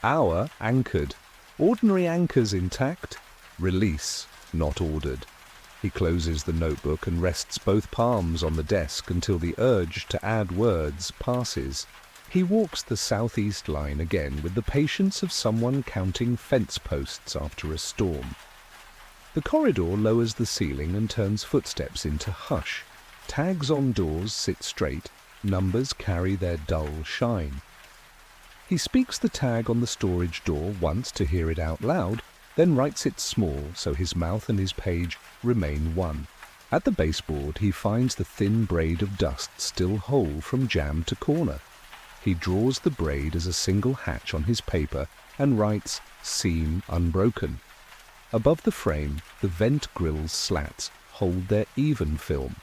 Hour anchored. Ordinary anchors intact. Release, not ordered. He closes the notebook and rests both palms on the desk until the urge to add words passes. He walks the southeast line again with the patience of someone counting fence posts after a storm. The corridor lowers the ceiling and turns footsteps into hush. Tags on doors sit straight, numbers carry their dull shine. He speaks the tag on the storage door once to hear it out loud, then writes it small so his mouth and his page remain one. At the baseboard he finds the thin braid of dust still whole from jam to corner. He draws the braid as a single hatch on his paper and writes seam unbroken. Above the frame, the vent grill's slats hold their even film.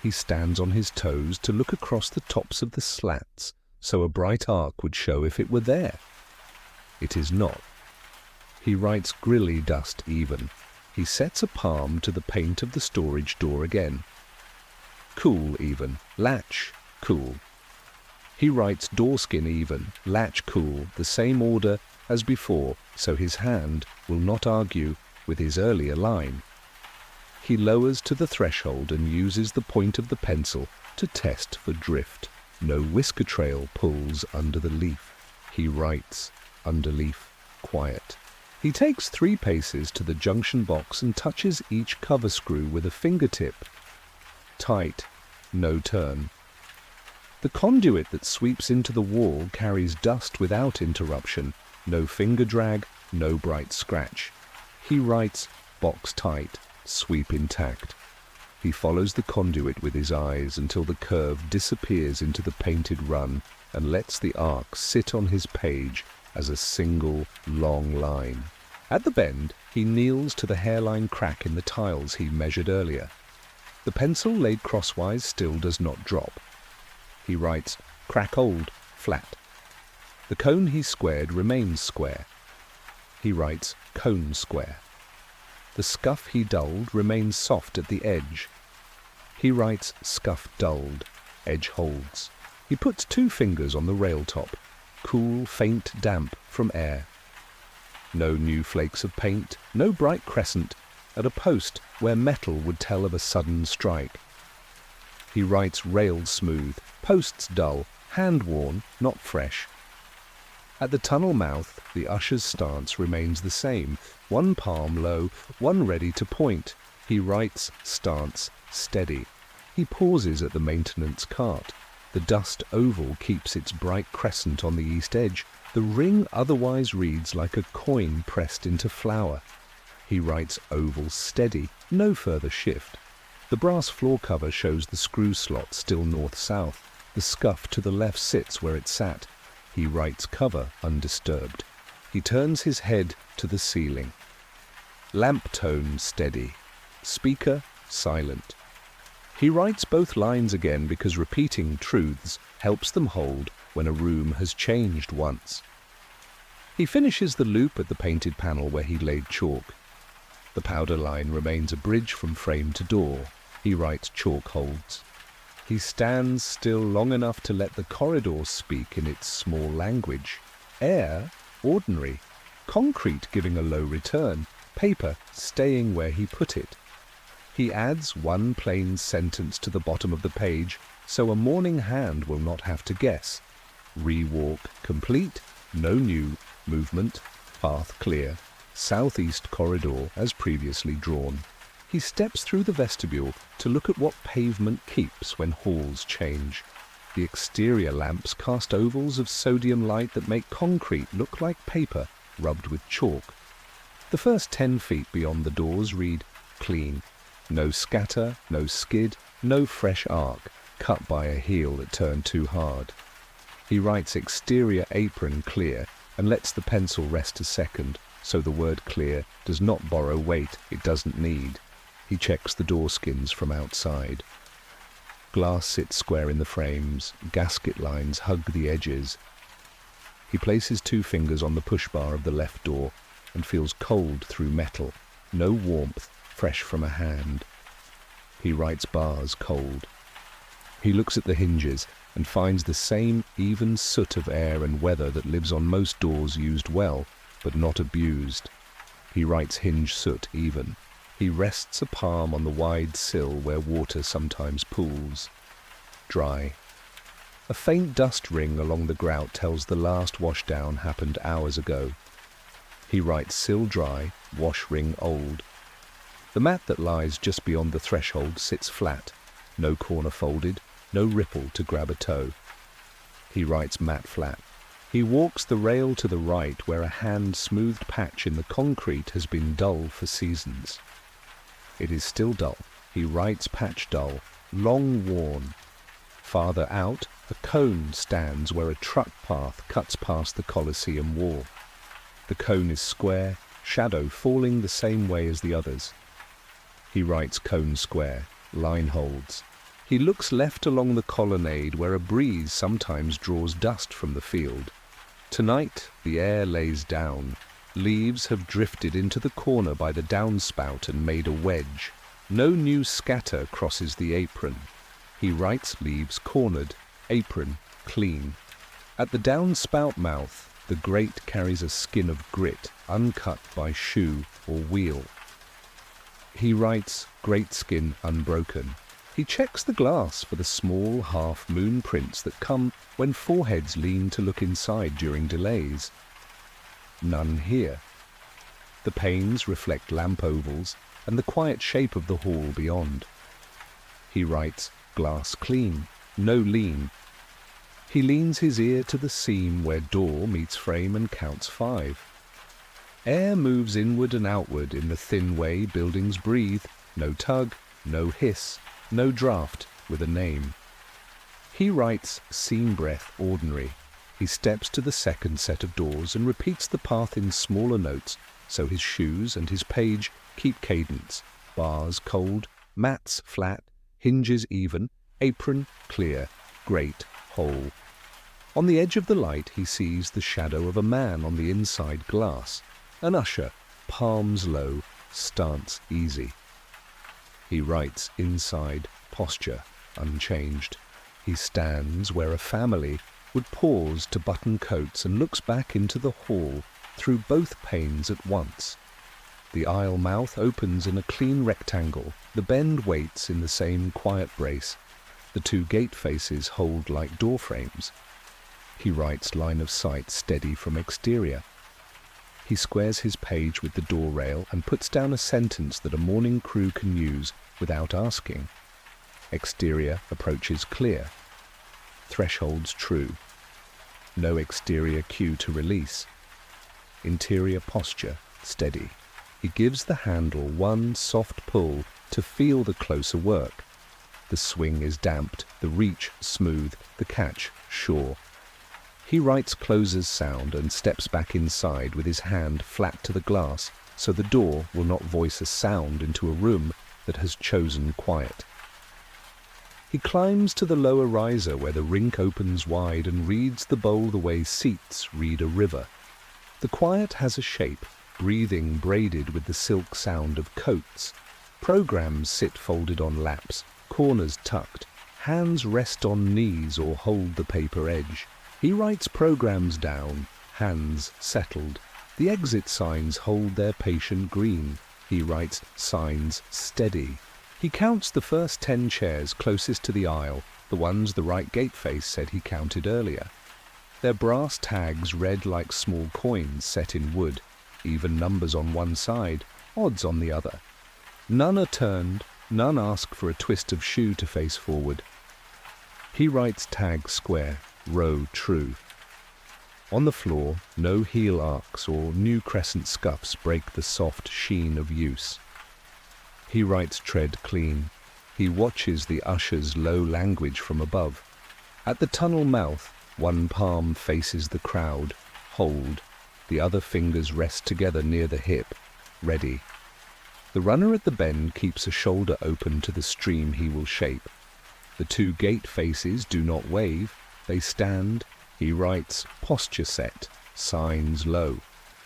He stands on his toes to look across the tops of the slats so a bright arc would show if it were there. It is not. He writes grilly dust even. He sets a palm to the paint of the storage door again. Cool even, latch, cool. He writes doorskin even, latch cool, the same order as before, so his hand will not argue with his earlier line. He lowers to the threshold and uses the point of the pencil to test for drift. No whisker trail pulls under the leaf. He writes, underleaf, quiet. He takes 3 paces to the junction box and touches each cover screw with a fingertip. Tight, no turn. The conduit that sweeps into the wall carries dust without interruption, no finger drag, no bright scratch. He writes, box tight, sweep intact. He follows the conduit with his eyes until the curve disappears into the painted run and lets the arc sit on his page as a single, long line. At the bend, he kneels to the hairline crack in the tiles he measured earlier. The pencil laid crosswise still does not drop. He writes, crack old, flat. The cone he squared remains square. He writes, cone square. The scuff he dulled remains soft at the edge. He writes, scuff dulled, edge holds. He puts 2 fingers on the rail top. Cool, faint damp from air. No new flakes of paint, no bright crescent, at a post where metal would tell of a sudden strike. He writes rail smooth, posts dull, hand-worn, not fresh. At the tunnel mouth, the usher's stance remains the same, 1 palm low, 1 ready to point. He writes stance steady. He pauses at the maintenance cart. The dust oval keeps its bright crescent on the east edge, The ring otherwise reads like a coin pressed into flour. He writes oval steady, no further shift. The brass floor cover shows the screw slot still north-south. The scuff to the left sits where it sat. He writes cover undisturbed. He turns his head to the ceiling. Lamp tone steady. Speaker silent. He writes both lines again because repeating truths helps them hold when a room has changed once. He finishes the loop at the painted panel where he laid chalk. The powder line remains a bridge from frame to door. He writes chalk holds. He stands still long enough to let the corridor speak in its small language. Air, ordinary. Concrete giving a low return. Paper staying where he put it. He adds one plain sentence to the bottom of the page so a morning hand will not have to guess. Rewalk complete, no new movement, path clear, southeast corridor as previously drawn. He steps through the vestibule to look at what pavement keeps when halls change. The exterior lamps cast ovals of sodium light that make concrete look like paper rubbed with chalk. The first 10 feet beyond the doors read clean. No scatter, no skid, no fresh arc, cut by a heel that turned too hard. He writes exterior apron clear and lets the pencil rest a second, so the word clear does not borrow weight it doesn't need. He checks the door skins from outside. Glass sits square in the frames, gasket lines hug the edges. He places 2 fingers on the push bar of the left door and feels cold through metal, no warmth, fresh from a hand. He writes bars cold. He looks at the hinges and finds the same even soot of air and weather that lives on most doors used well, but not abused. He writes hinge soot even. He rests a palm on the wide sill where water sometimes pools. Dry. A faint dust ring along the grout tells the last washdown happened hours ago. He writes sill dry, wash ring old. The mat that lies just beyond the threshold sits flat, no corner folded, no ripple to grab a toe. He writes mat flat. He walks the rail to the right where a hand-smoothed patch in the concrete has been dull for seasons. It is still dull. He writes patch dull, long worn. Farther out, a cone stands where a truck path cuts past the Colosseum wall. The cone is square, shadow falling the same way as the others. He writes cone square, line holds. He looks left along the colonnade where a breeze sometimes draws dust from the field. Tonight, the air lays down. Leaves have drifted into the corner by the downspout and made a wedge. No new scatter crosses the apron. He writes leaves cornered, apron clean. At the downspout mouth, the grate carries a skin of grit, uncut by shoe or wheel. He writes grate skin unbroken. He checks the glass for the small half-moon prints that come when foreheads lean to look inside during delays. None here. The panes reflect lamp ovals and the quiet shape of the hall beyond. He writes glass clean, no lean. He leans his ear to the seam where door meets frame and counts 5. Air moves inward and outward in the thin way buildings breathe, no tug, no hiss, no draft with a name. He writes seam breath ordinary. He steps to the second set of doors and repeats the path in smaller notes so his shoes and his page keep cadence. Bars cold, mats flat, hinges even, apron clear, grate whole. On the edge of the light he sees the shadow of a man on the inside glass. An usher, palms low, stance easy. He writes inside, posture unchanged. He stands where a family would pause to button coats and looks back into the hall through both panes at once. The aisle mouth opens in a clean rectangle. The bend waits in the same quiet brace. The 2 gate faces hold like door frames. He writes line of sight steady from exterior. He squares his page with the door rail and puts down a sentence that a morning crew can use without asking. Exterior approaches clear. Thresholds true. no exterior cue to release. Interior posture, steady. He gives the handle one soft pull to feel the closer work. The swing is damped, the reach smooth, the catch sure. He writes closer's sound and steps back inside with his hand flat to the glass so the door will not voice a sound into a room that has chosen quiet. He climbs to the lower riser where the rink opens wide and reads the bowl the way seats read a river. The quiet has a shape, breathing braided with the silk sound of coats. Programs sit folded on laps, corners tucked, hands rest on knees or hold the paper edge. He writes programs down, hands settled. The exit signs hold their patient green. He writes signs steady. He counts the first 10 chairs closest to the aisle, the ones the right gate face said he counted earlier. Their brass tags read like small coins set in wood, even numbers on one side, odds on the other. None are turned, none ask for a twist of shoe to face forward. He writes tag square, row true. On the floor, no heel arcs or new crescent scuffs break the soft sheen of use. He writes tread clean. He watches the usher's low language from above. At the tunnel mouth, one palm faces the crowd, hold. The other fingers rest together near the hip, ready. The runner at the bend keeps a shoulder open to the stream he will shape. The 2 gate faces do not wave, they stand. He writes posture set, signs low.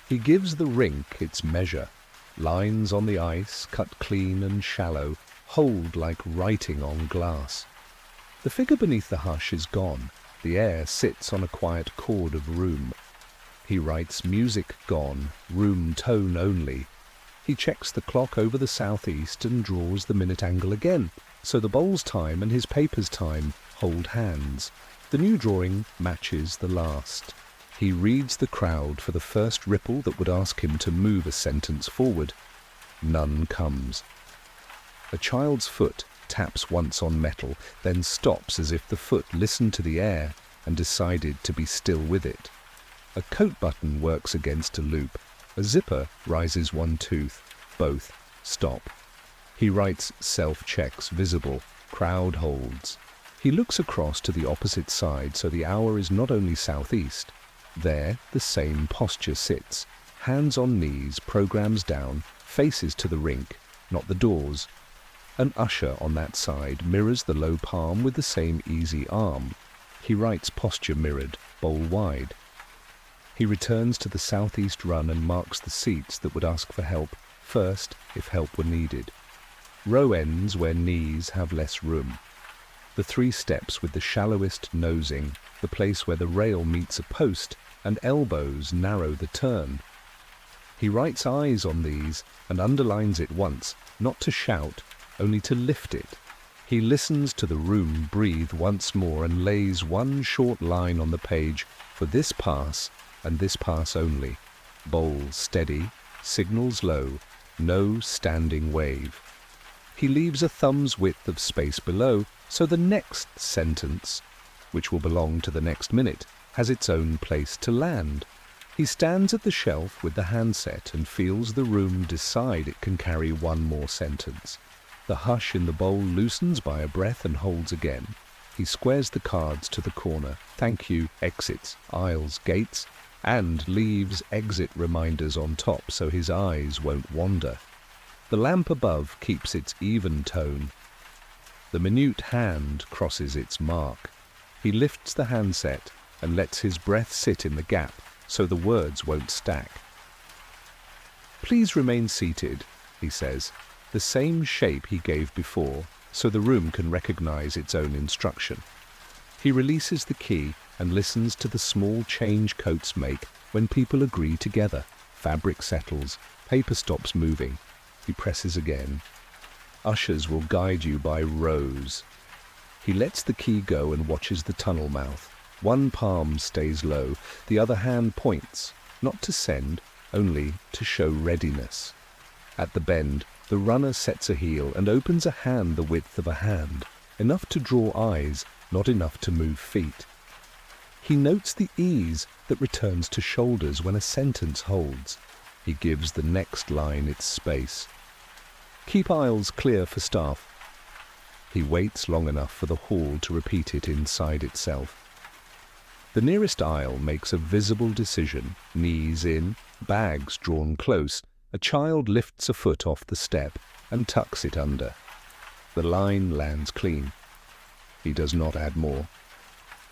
He gives the rink its measure. Lines on the ice, cut clean and shallow, hold like writing on glass. The figure beneath the hush is gone. The air sits on a quiet chord of room. He writes music gone, room tone only. He checks the clock over the southeast and draws the minute angle again, so the bowl's time and his paper's time hold hands. The new drawing matches the last. He reads the crowd for the first ripple that would ask him to move a sentence forward. None comes. A child's foot taps once on metal, then stops as if the foot listened to the air and decided to be still with it. A coat button works against a loop. A zipper rises one tooth. Both stop. He writes self-checks visible. Crowd holds. He looks across to the opposite side so the hour is not only southeast. There, the same posture sits, hands on knees, programs down, faces to the rink, not the doors. An usher on that side mirrors the low palm with the same easy arm. He writes posture mirrored, bowl wide. He returns to the southeast run and marks the seats that would ask for help first if help were needed. Row ends where knees have less room. The 3 steps with the shallowest nosing, the place where the rail meets a post and elbows narrow the turn. He writes eyes on these and underlines it once, not to shout, only to lift it. He listens to the room breathe once more and lays one short line on the page for this pass and this pass only. Bowl steady, signals low, no standing wave. He leaves a thumb's width of space below, so the next sentence, which will belong to the next minute, has its own place to land. He stands at the shelf with the handset and feels the room decide it can carry one more sentence. The hush in the bowl loosens by a breath and holds again. He squares the cards to the corner, thank you, exits, aisles, gates, and leaves exit reminders on top so his eyes won't wander. The lamp above keeps its even tone. The minute hand crosses its mark. He lifts the handset and lets his breath sit in the gap so the words won't stack. Please remain seated, he says, the same shape he gave before, so the room can recognize its own instruction. He releases the key and listens to the small change coats make when people agree together. Fabric settles, paper stops moving. He presses again. Ushers will guide you by rows. He lets the key go and watches the tunnel mouth. One palm stays low, the other hand points, not to send, only to show readiness. At the bend, the runner sets a heel and opens a hand the width of a hand, enough to draw eyes, not enough to move feet. He notes the ease that returns to shoulders when a sentence holds. He gives the next line its space. Keep aisles clear for staff. He waits long enough for the hall to repeat it inside itself. The nearest aisle makes a visible decision, knees in, bags drawn close. A child lifts a foot off the step and tucks it under. The line lands clean. He does not add more.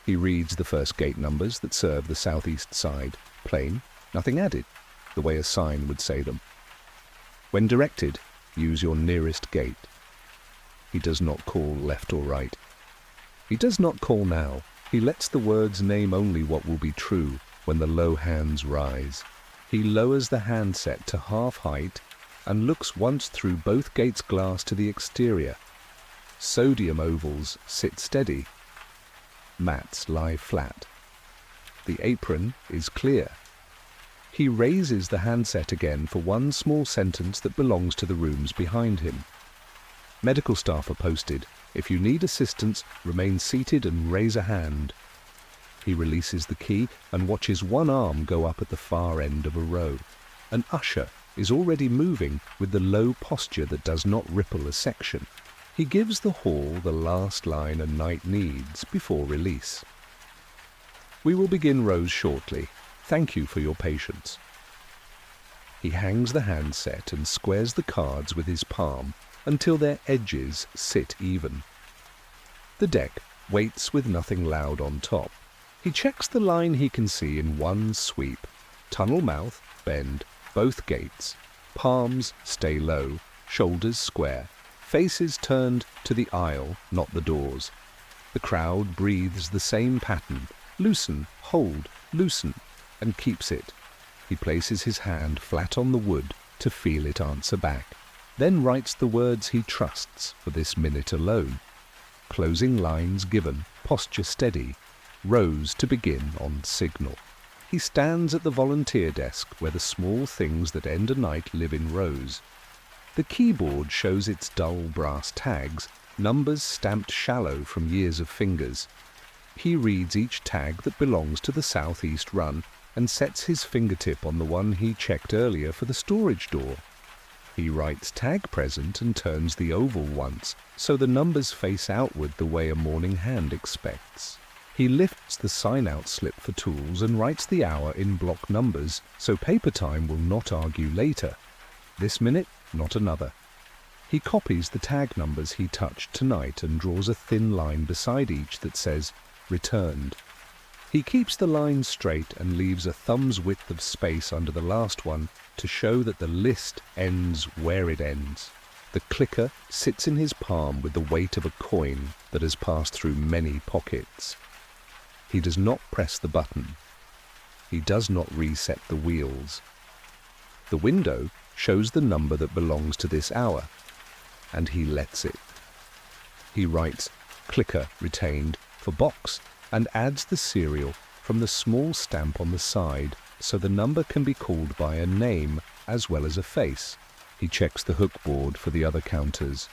He reads the first gate numbers that serve the southeast side, plain, nothing added, the way a sign would say them. When directed, use your nearest gate. He does not call left or right. He does not call now. He lets the words name only what will be true when the low hands rise. He lowers the handset to half height and looks once through both gates' glass to the exterior. Sodium ovals sit steady. Mats lie flat. The apron is clear. He raises the handset again for one small sentence that belongs to the rooms behind him. Medical staff are posted. If you need assistance, remain seated and raise a hand. He releases the key and watches one arm go up at the far end of a row. An usher is already moving with the low posture that does not ripple a section. He gives the hall the last line a night needs before release. We will begin rows shortly. Thank you for your patience. He hangs the handset and squares the cards with his palm until their edges sit even. The deck waits with nothing loud on top. He checks the line he can see in one sweep. Tunnel mouth, bend, both gates. Palms stay low, shoulders square. Faces turned to the aisle, not the doors. The crowd breathes the same pattern. Loosen, hold, loosen, and keeps it. He places his hand flat on the wood to feel it answer back. Then writes the words he trusts for this minute alone. Closing lines given, posture steady, rows to begin on signal. He stands at the volunteer desk where the small things that end a night live in rows. The keyboard shows its dull brass tags, numbers stamped shallow from years of fingers. He reads each tag that belongs to the southeast run and sets his fingertip on the one he checked earlier for the storage door. He writes tag present and turns the oval once, so the numbers face outward the way a morning hand expects. He lifts the sign-out slip for tools and writes the hour in block numbers, so paper time will not argue later. This minute, not another. He copies the tag numbers he touched tonight and draws a thin line beside each that says, returned. He keeps the line straight and leaves a thumb's width of space under the last one to show that the list ends where it ends. The clicker sits in his palm with the weight of a coin that has passed through many pockets. He does not press the button. He does not reset the wheels. The window shows the number that belongs to this hour, and he lets it. He writes clicker retained for box and adds the serial from the small stamp on the side so the number can be called by a name as well as a face. He checks the hook board for the other counters.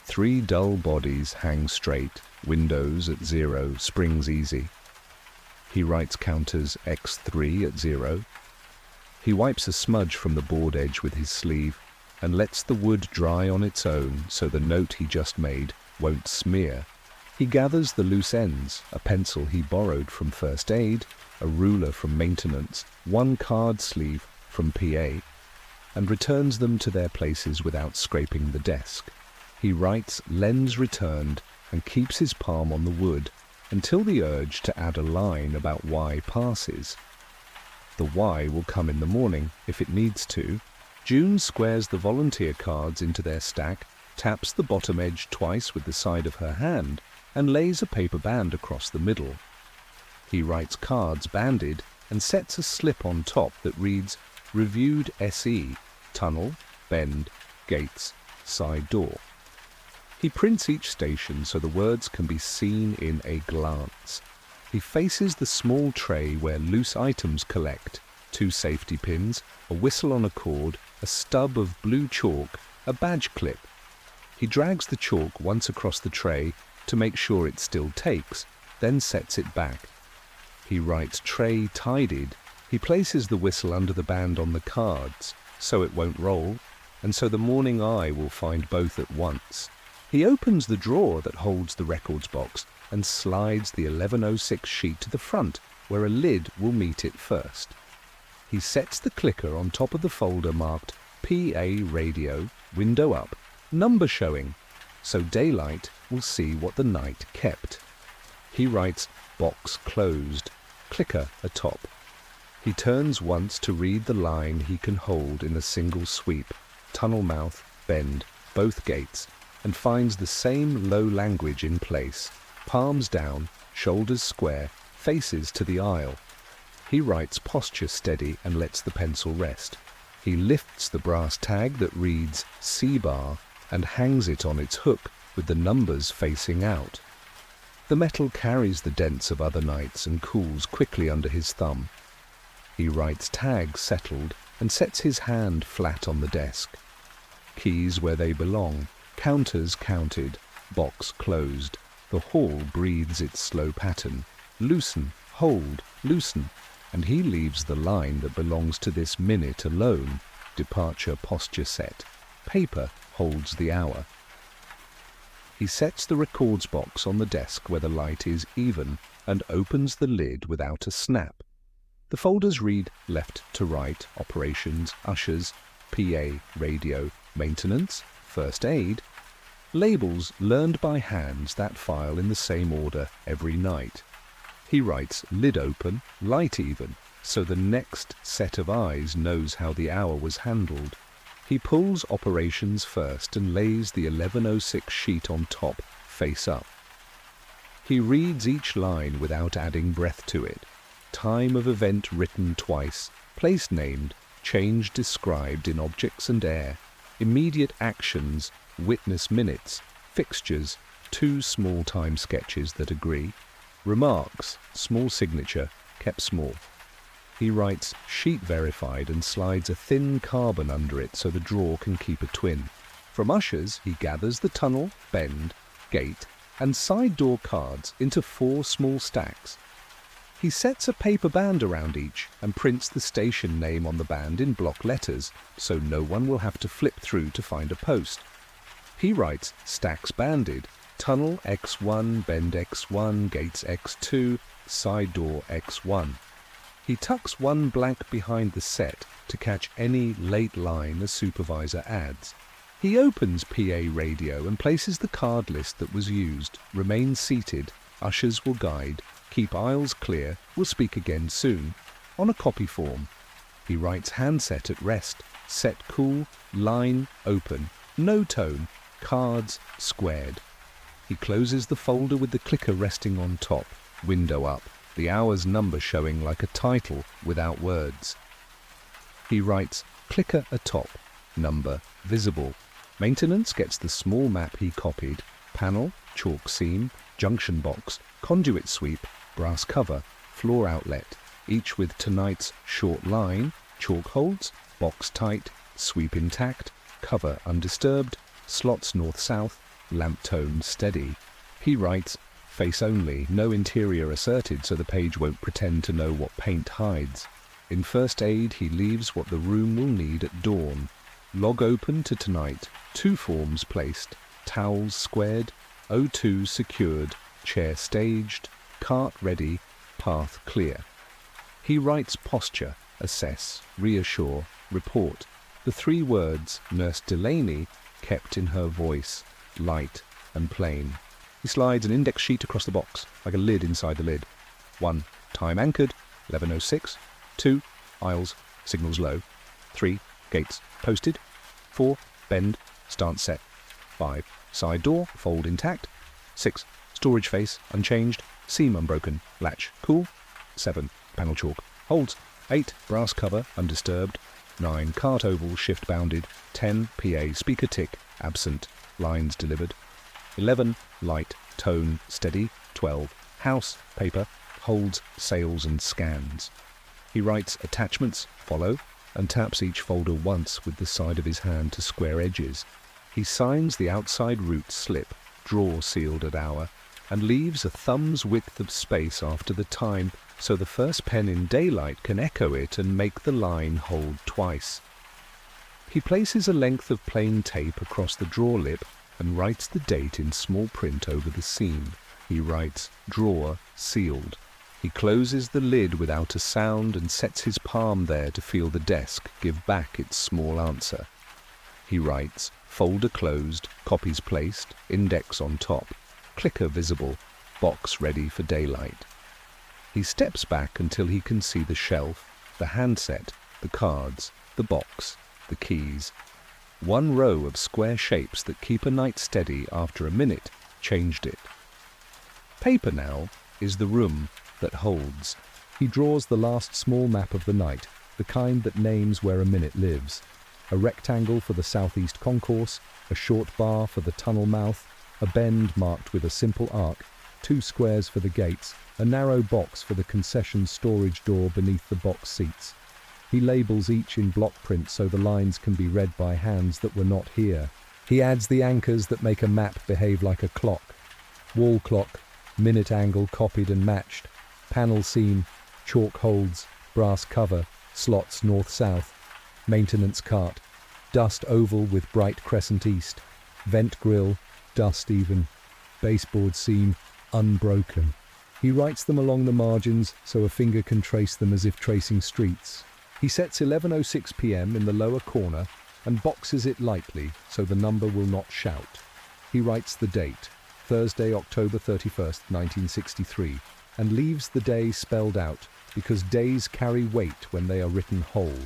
3 dull bodies hang straight, windows at 0, springs easy. He writes counters X3 at 0. He wipes a smudge from the board edge with his sleeve and lets the wood dry on its own so the note he just made won't smear. He gathers the loose ends, a pencil he borrowed from first aid, a ruler from maintenance, 1 card sleeve from PA, and returns them to their places without scraping the desk. He writes lens returned and keeps his palm on the wood until the urge to add a line about why passes. The why will come in the morning if it needs to. June squares the volunteer cards into their stack, taps the bottom edge twice with the side of her hand, and lays a paper band across the middle. He writes cards banded and sets a slip on top that reads Reviewed SE, Tunnel, Bend, Gates, Side Door. He prints each station so the words can be seen in a glance. He faces the small tray where loose items collect, 2 safety pins, a whistle on a cord, a stub of blue chalk, a badge clip. He drags the chalk once across the tray to make sure it still takes, then sets it back. He writes tray tidied. He places the whistle under the band on the cards, so it won't roll, and so the morning eye will find both at once. He opens the drawer that holds the records box and slides the 1106 sheet to the front, where a lid will meet it first. He sets the clicker on top of the folder marked PA Radio, window up, number showing, so daylight will see what the night kept. He writes box closed, clicker atop. He turns once to read the line he can hold in a single sweep, tunnel mouth, bend, both gates, and finds the same low language in place, palms down, shoulders square, faces to the aisle. He writes posture steady and lets the pencil rest. He lifts the brass tag that reads C-bar and hangs it on its hook with the numbers facing out. The metal carries the dents of other nights and cools quickly under his thumb. He writes tags settled and sets his hand flat on the desk. Keys where they belong, counters counted, box closed. The hall breathes its slow pattern. Loosen, hold, loosen. And he leaves the line that belongs to this minute alone. Departure posture set. Paper holds the hour. He sets the records box on the desk where the light is even and opens the lid without a snap. The folders read left to right, operations, ushers, PA, radio, maintenance, first aid. Labels learned by hands that file in the same order every night. He writes lid open, light even, so the next set of eyes knows how the hour was handled. He pulls operations first and lays the 1106 sheet on top, face up. He reads each line without adding breath to it. Time of event written twice, place named, change described in objects and air, immediate actions, witness minutes, fixtures, 2 small time sketches that agree, remarks, small signature, kept small. He writes sheet verified and slides a thin carbon under it so the drawer can keep a twin. From ushers, he gathers the tunnel, bend, gate, and side door cards into 4 small stacks. He sets a paper band around each and prints the station name on the band in block letters so no one will have to flip through to find a post. He writes stacks banded, tunnel X1, bend X1, gates X2, side door X1. He tucks one blank behind the set to catch any late line a supervisor adds. He opens PA radio and places the card list that was used. Remain seated, ushers will guide, keep aisles clear, will speak again soon, on a copy form. He writes handset at rest, set cool, line open, no tone, cards squared. He closes the folder with the clicker resting on top, window up, the hour's number showing like a title without words. He writes clicker atop, number visible. Maintenance gets the small map he copied, panel, chalk seam, junction box, conduit sweep, brass cover, floor outlet, each with tonight's short line, chalk holds, box tight, sweep intact, cover undisturbed, slots north-south, lamp tone steady. He writes face only, no interior asserted so the page won't pretend to know what paint hides. In first aid he leaves what the room will need at dawn. Log open to tonight, 2 forms placed, towels squared, O2 secured, chair staged, cart ready, path clear. He writes posture, assess, reassure, report. The 3 words Nurse Delaney kept in her voice, light and plain. He slides an index sheet across the box, like a lid inside the lid. 1. Time anchored, 1106. 2. Aisles, signals low. 3. Gates, posted. 4. Bend, stance set. 5. Side door, fold intact. 6. Storage face, unchanged. Seam unbroken, latch cool. 7. Panel chalk, holds. 8. Brass cover, undisturbed. 9. Cart oval, shift bounded. 10. PA speaker tick, absent. Lines delivered. 11. Light, tone, steady. 12. House, paper, holds, sales and scans. He writes attachments, follow, and taps each folder once with the side of his hand to square edges. He signs the outside root slip, drawer sealed at hour. and leaves a thumb's width of space after the time so the first pen in daylight can echo it and make the line hold twice. He places a length of plain tape across the drawer lip and writes the date in small print over the seam. He writes "drawer sealed." He closes the lid without a sound and sets his palm there to feel the desk give back its small answer. He writes "folder closed, copies placed, index on top, clicker visible, box ready for daylight." He steps back until he can see the shelf, the handset, the cards, the box, the keys. One row of square shapes that keep a night steady after a minute changed it. Paper now is the room that holds. He draws the last small map of the night, the kind that names where a minute lives. A rectangle for the southeast concourse, a short bar for the tunnel mouth, a bend marked with a simple arc, 2 squares for the gates, a narrow box for the concession storage door beneath the box seats. He labels each in block print so the lines can be read by hands that were not here. He adds the anchors that make a map behave like a clock. Wall clock, minute angle copied and matched, panel seam, chalk holds, brass cover, slots north-south, maintenance cart, dust oval with bright crescent east, vent grill, dust even, baseboard seam, unbroken. He writes them along the margins so a finger can trace them as if tracing streets. He sets 11:06 p.m. in the lower corner and boxes it lightly so the number will not shout. He writes the date, Thursday, October 31st, 1963, and leaves the day spelled out because days carry weight when they are written whole.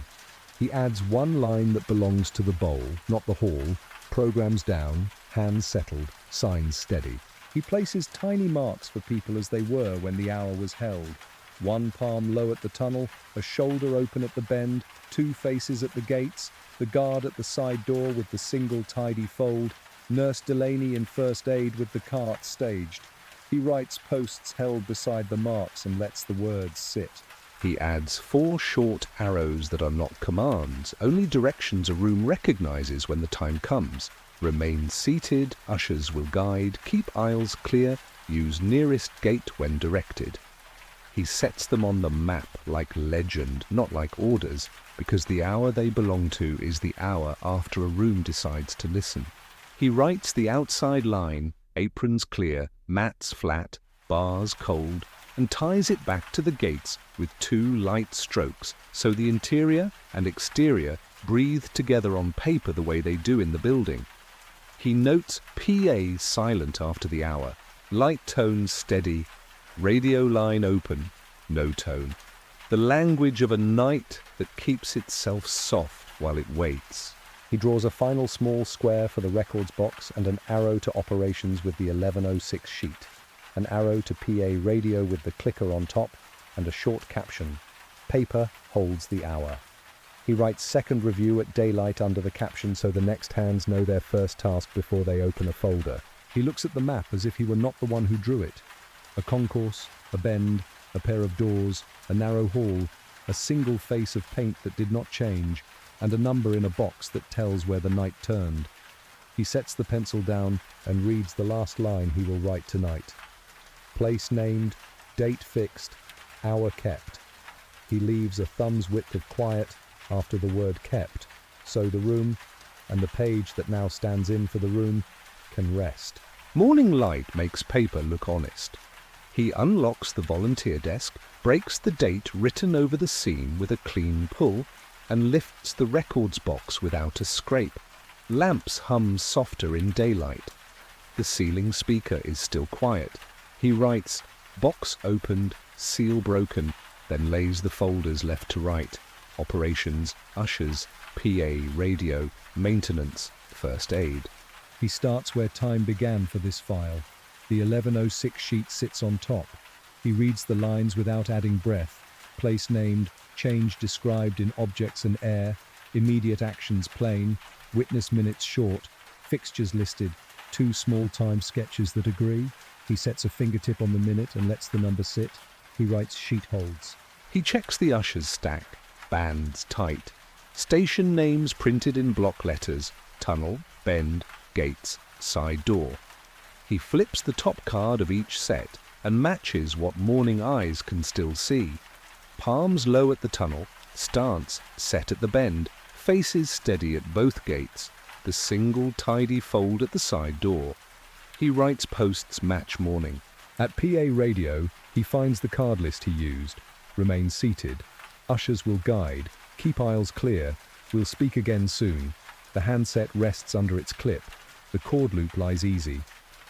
He adds one line that belongs to the bowl, not the hall, programs down, hands settled, signs steady. He places tiny marks for people as they were when the hour was held. 1 palm low at the tunnel, a shoulder open at the bend, 2 faces at the gates, the guard at the side door with the single tidy fold, Nurse Delaney in first aid with the cart staged. He writes posts held beside the marks and lets the words sit. He adds 4 short arrows that are not commands, only directions a room recognizes when the time comes. Remain seated, ushers will guide, keep aisles clear, use nearest gate when directed. He sets them on the map like legend, not like orders, because the hour they belong to is the hour after a room decides to listen. He writes the outside line, aprons clear, mats flat, bars cold, and ties it back to the gates with 2 light strokes so the interior and exterior breathe together on paper the way they do in the building. He notes PA silent after the hour, light tones steady, radio line open, no tone. The language of a night that keeps itself soft while it waits. He draws a final small square for the records box and an arrow to operations with the 11:06 sheet, an arrow to PA radio with the clicker on top, and a short caption. Paper holds the hour. He writes second review at daylight under the caption so the next hands know their first task before they open a folder. He looks at the map as if he were not the one who drew it. A concourse, a bend, a pair of doors, a narrow hall, a single face of paint that did not change, and a number in a box that tells where the night turned. He sets the pencil down and reads the last line he will write tonight. Place named, date fixed, hour kept. He leaves a thumb's width of quiet after the word kept, so the room, and the page that now stands in for the room, can rest. Morning light makes paper look honest. He unlocks the volunteer desk, breaks the date written over the seam with a clean pull, and lifts the records box without a scrape. Lamps hum softer in daylight. The ceiling speaker is still quiet. He writes, box opened, seal broken, then lays the folders left to right. Operations, ushers, PA, radio, maintenance, first aid. He starts where time began for this file. The 11:06 sheet sits on top. He reads the lines without adding breath. Place named, change described in objects and air, immediate actions plain, witness minutes short, fixtures listed, 2 small-time sketches that agree. He sets a fingertip on the minute and lets the number sit. He writes sheet holds. He checks the ushers stack, bands tight. Station names printed in block letters, tunnel, bend, gates, side door. He flips the top card of each set and matches what morning eyes can still see. Palms low at the tunnel, stance set at the bend, faces steady at both gates, the single tidy fold at the side door. He writes posts match morning. At PA radio, he finds the card list he used. Remain seated. Ushers will guide. Keep aisles clear. We'll speak again soon. The handset rests under its clip. The cord loop lies easy.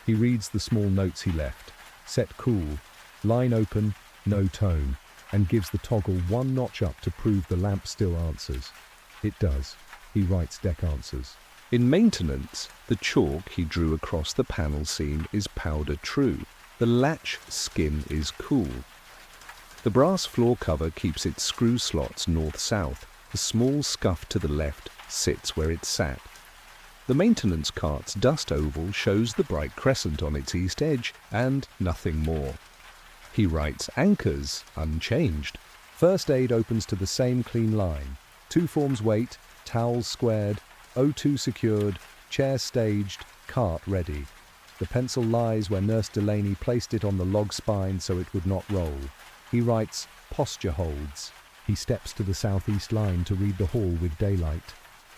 He reads the small notes he left. Set cool. Line open, no tone. And gives the toggle one notch up to prove the lamp still answers. It does. He writes deck answers. In maintenance, the chalk he drew across the panel seam is powder true. The latch skin is cool. The brass floor cover keeps its screw slots north-south. The small scuff to the left sits where it sat. The maintenance cart's dust oval shows the bright crescent on its east edge and nothing more. He writes anchors unchanged. First aid opens to the same clean line. 2 forms wait, towels squared, O2 secured, chair staged, cart ready. The pencil lies where Nurse Delaney placed it on the log spine so it would not roll. He writes posture holds. He steps to the southeast line to read the hall with daylight.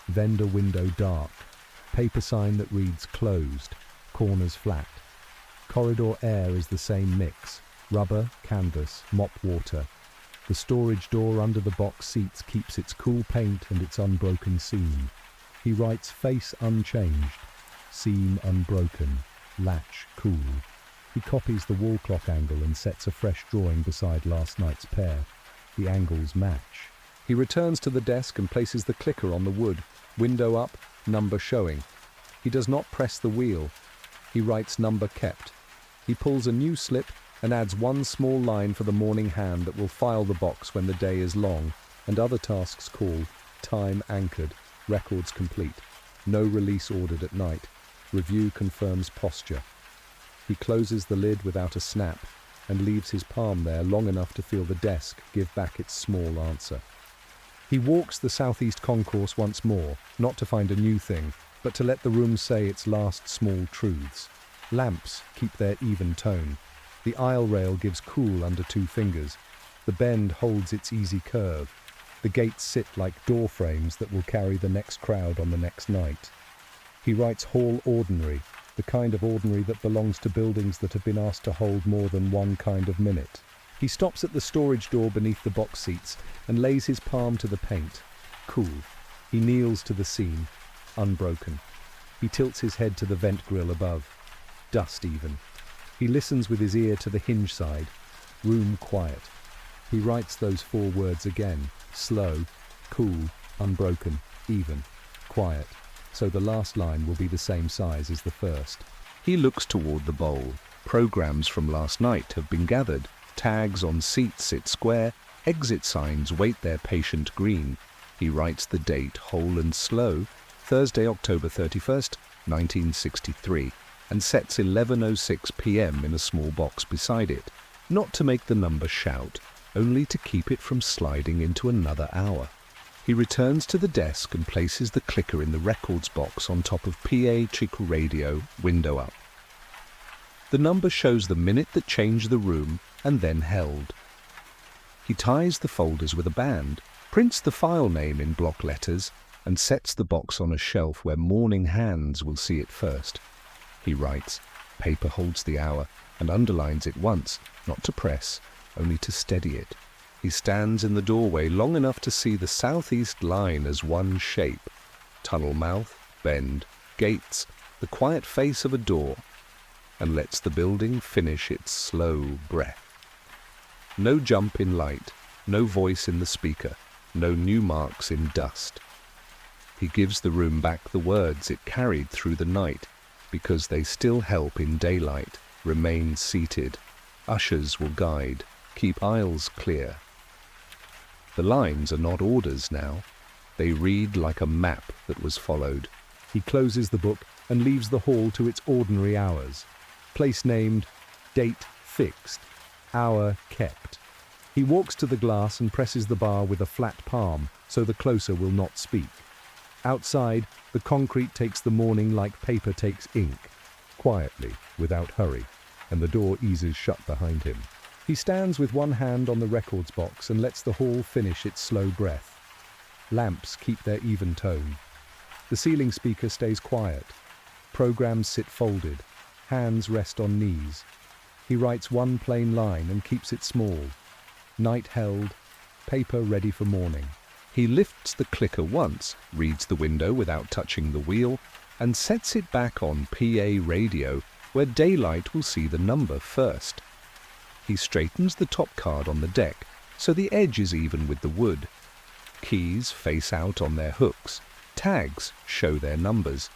Vendor window dark. Paper sign that reads closed. Corners flat. Corridor air is the same mix. Rubber, canvas, mop water. The storage door under the box seats keeps its cool paint and its unbroken seam. He writes face unchanged. Seam unbroken. Latch cool. He copies the wall clock angle and sets a fresh drawing beside last night's pair. The angles match. He returns to the desk and places the clicker on the wood. Window up, number showing. He does not press the wheel. He writes number kept. He pulls a new slip and adds one small line for the morning hand that will file the box when the day is long, and other tasks call, time anchored, records complete, no release ordered at night, review confirms posture. He closes the lid without a snap and leaves his palm there long enough to feel the desk give back its small answer. He walks the southeast concourse once more, not to find a new thing, but to let the room say its last small truths. Lamps keep their even tone. The aisle rail gives cool under 2 fingers. The bend holds its easy curve. The gates sit like door frames that will carry the next crowd on the next night. He writes hall ordinary, the kind of ordinary that belongs to buildings that have been asked to hold more than one kind of minute. He stops at the storage door beneath the box seats and lays his palm to the paint. Cool. He kneels to the seam. Unbroken. He tilts his head to the vent grill above. Dust even. He listens with his ear to the hinge side. Room quiet. He writes those 4 words again. Slow, cool, unbroken, even, quiet. So the last line will be the same size as the first. He looks toward the bowl. Programs from last night have been gathered. Tags on seats sit square. Exit signs wait their patient green. He writes the date whole and slow, Thursday, October 31st, 1963, and sets 11:06 p.m. in a small box beside it, not to make the number shout, only to keep it from sliding into another hour. He returns to the desk and places the clicker in the records box on top of PA Chico radio, window up. The number shows the minute that changed the room and then held. He ties the folders with a band, prints the file name in block letters, and sets the box on a shelf where morning hands will see it first. He writes, paper holds the hour, and underlines it once, not to press, only to steady it. He stands in the doorway long enough to see the southeast line as one shape. Tunnel mouth, bend, gates, the quiet face of a door, and lets the building finish its slow breath. No jump in light, no voice in the speaker, no new marks in dust. He gives the room back the words it carried through the night, because they still help in daylight. Remain seated. Ushers will guide. Keep aisles clear. The lines are not orders now. They read like a map that was followed. He closes the book and leaves the hall to its ordinary hours. Place named, date fixed, hour kept. He walks to the glass and presses the bar with a flat palm so the closer will not speak. Outside, the concrete takes the morning like paper takes ink, quietly. without hurry, and the door eases shut behind him. He stands with one hand on the records box and lets the hall finish its slow breath. Lamps keep their even tone. The ceiling speaker stays quiet. Programs sit folded. Hands rest on knees. He writes one plain line and keeps it small. Night held, paper ready for morning. He lifts the clicker once, reads the window without touching the wheel, and sets it back on PA radio, where daylight will see the number first. He straightens the top card on the deck, so the edge is even with the wood. Keys face out on their hooks. Tags show their numbers.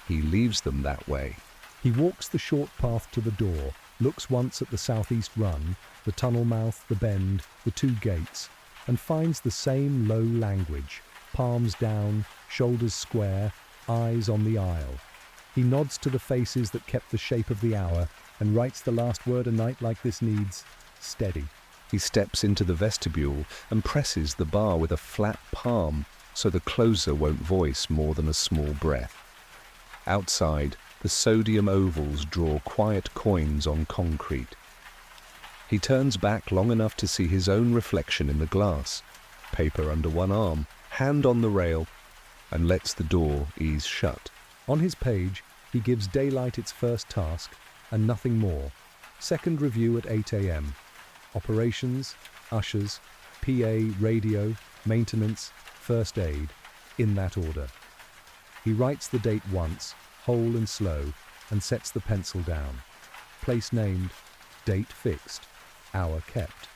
He leaves them that way. He walks the short path to the door, looks once at the southeast run, the tunnel mouth, the bend, the two gates, and finds the same low language, palms down, shoulders square, eyes on the aisle. He nods to the faces that kept the shape of the hour and writes the last word a night like this needs: steady. He steps into the vestibule and presses the bar with a flat palm so the closer won't voice more than a small breath. Outside, the sodium ovals draw quiet coins on concrete. He turns back long enough to see his own reflection in the glass, paper under one arm, hand on the rail, and lets the door ease shut. On his page, he gives daylight its first task and nothing more. Second review at 8 a.m. Operations, ushers, PA, radio, maintenance, first aid, in that order. He writes the date once, whole and slow, and sets the pencil down. Place named, date fixed, hour kept.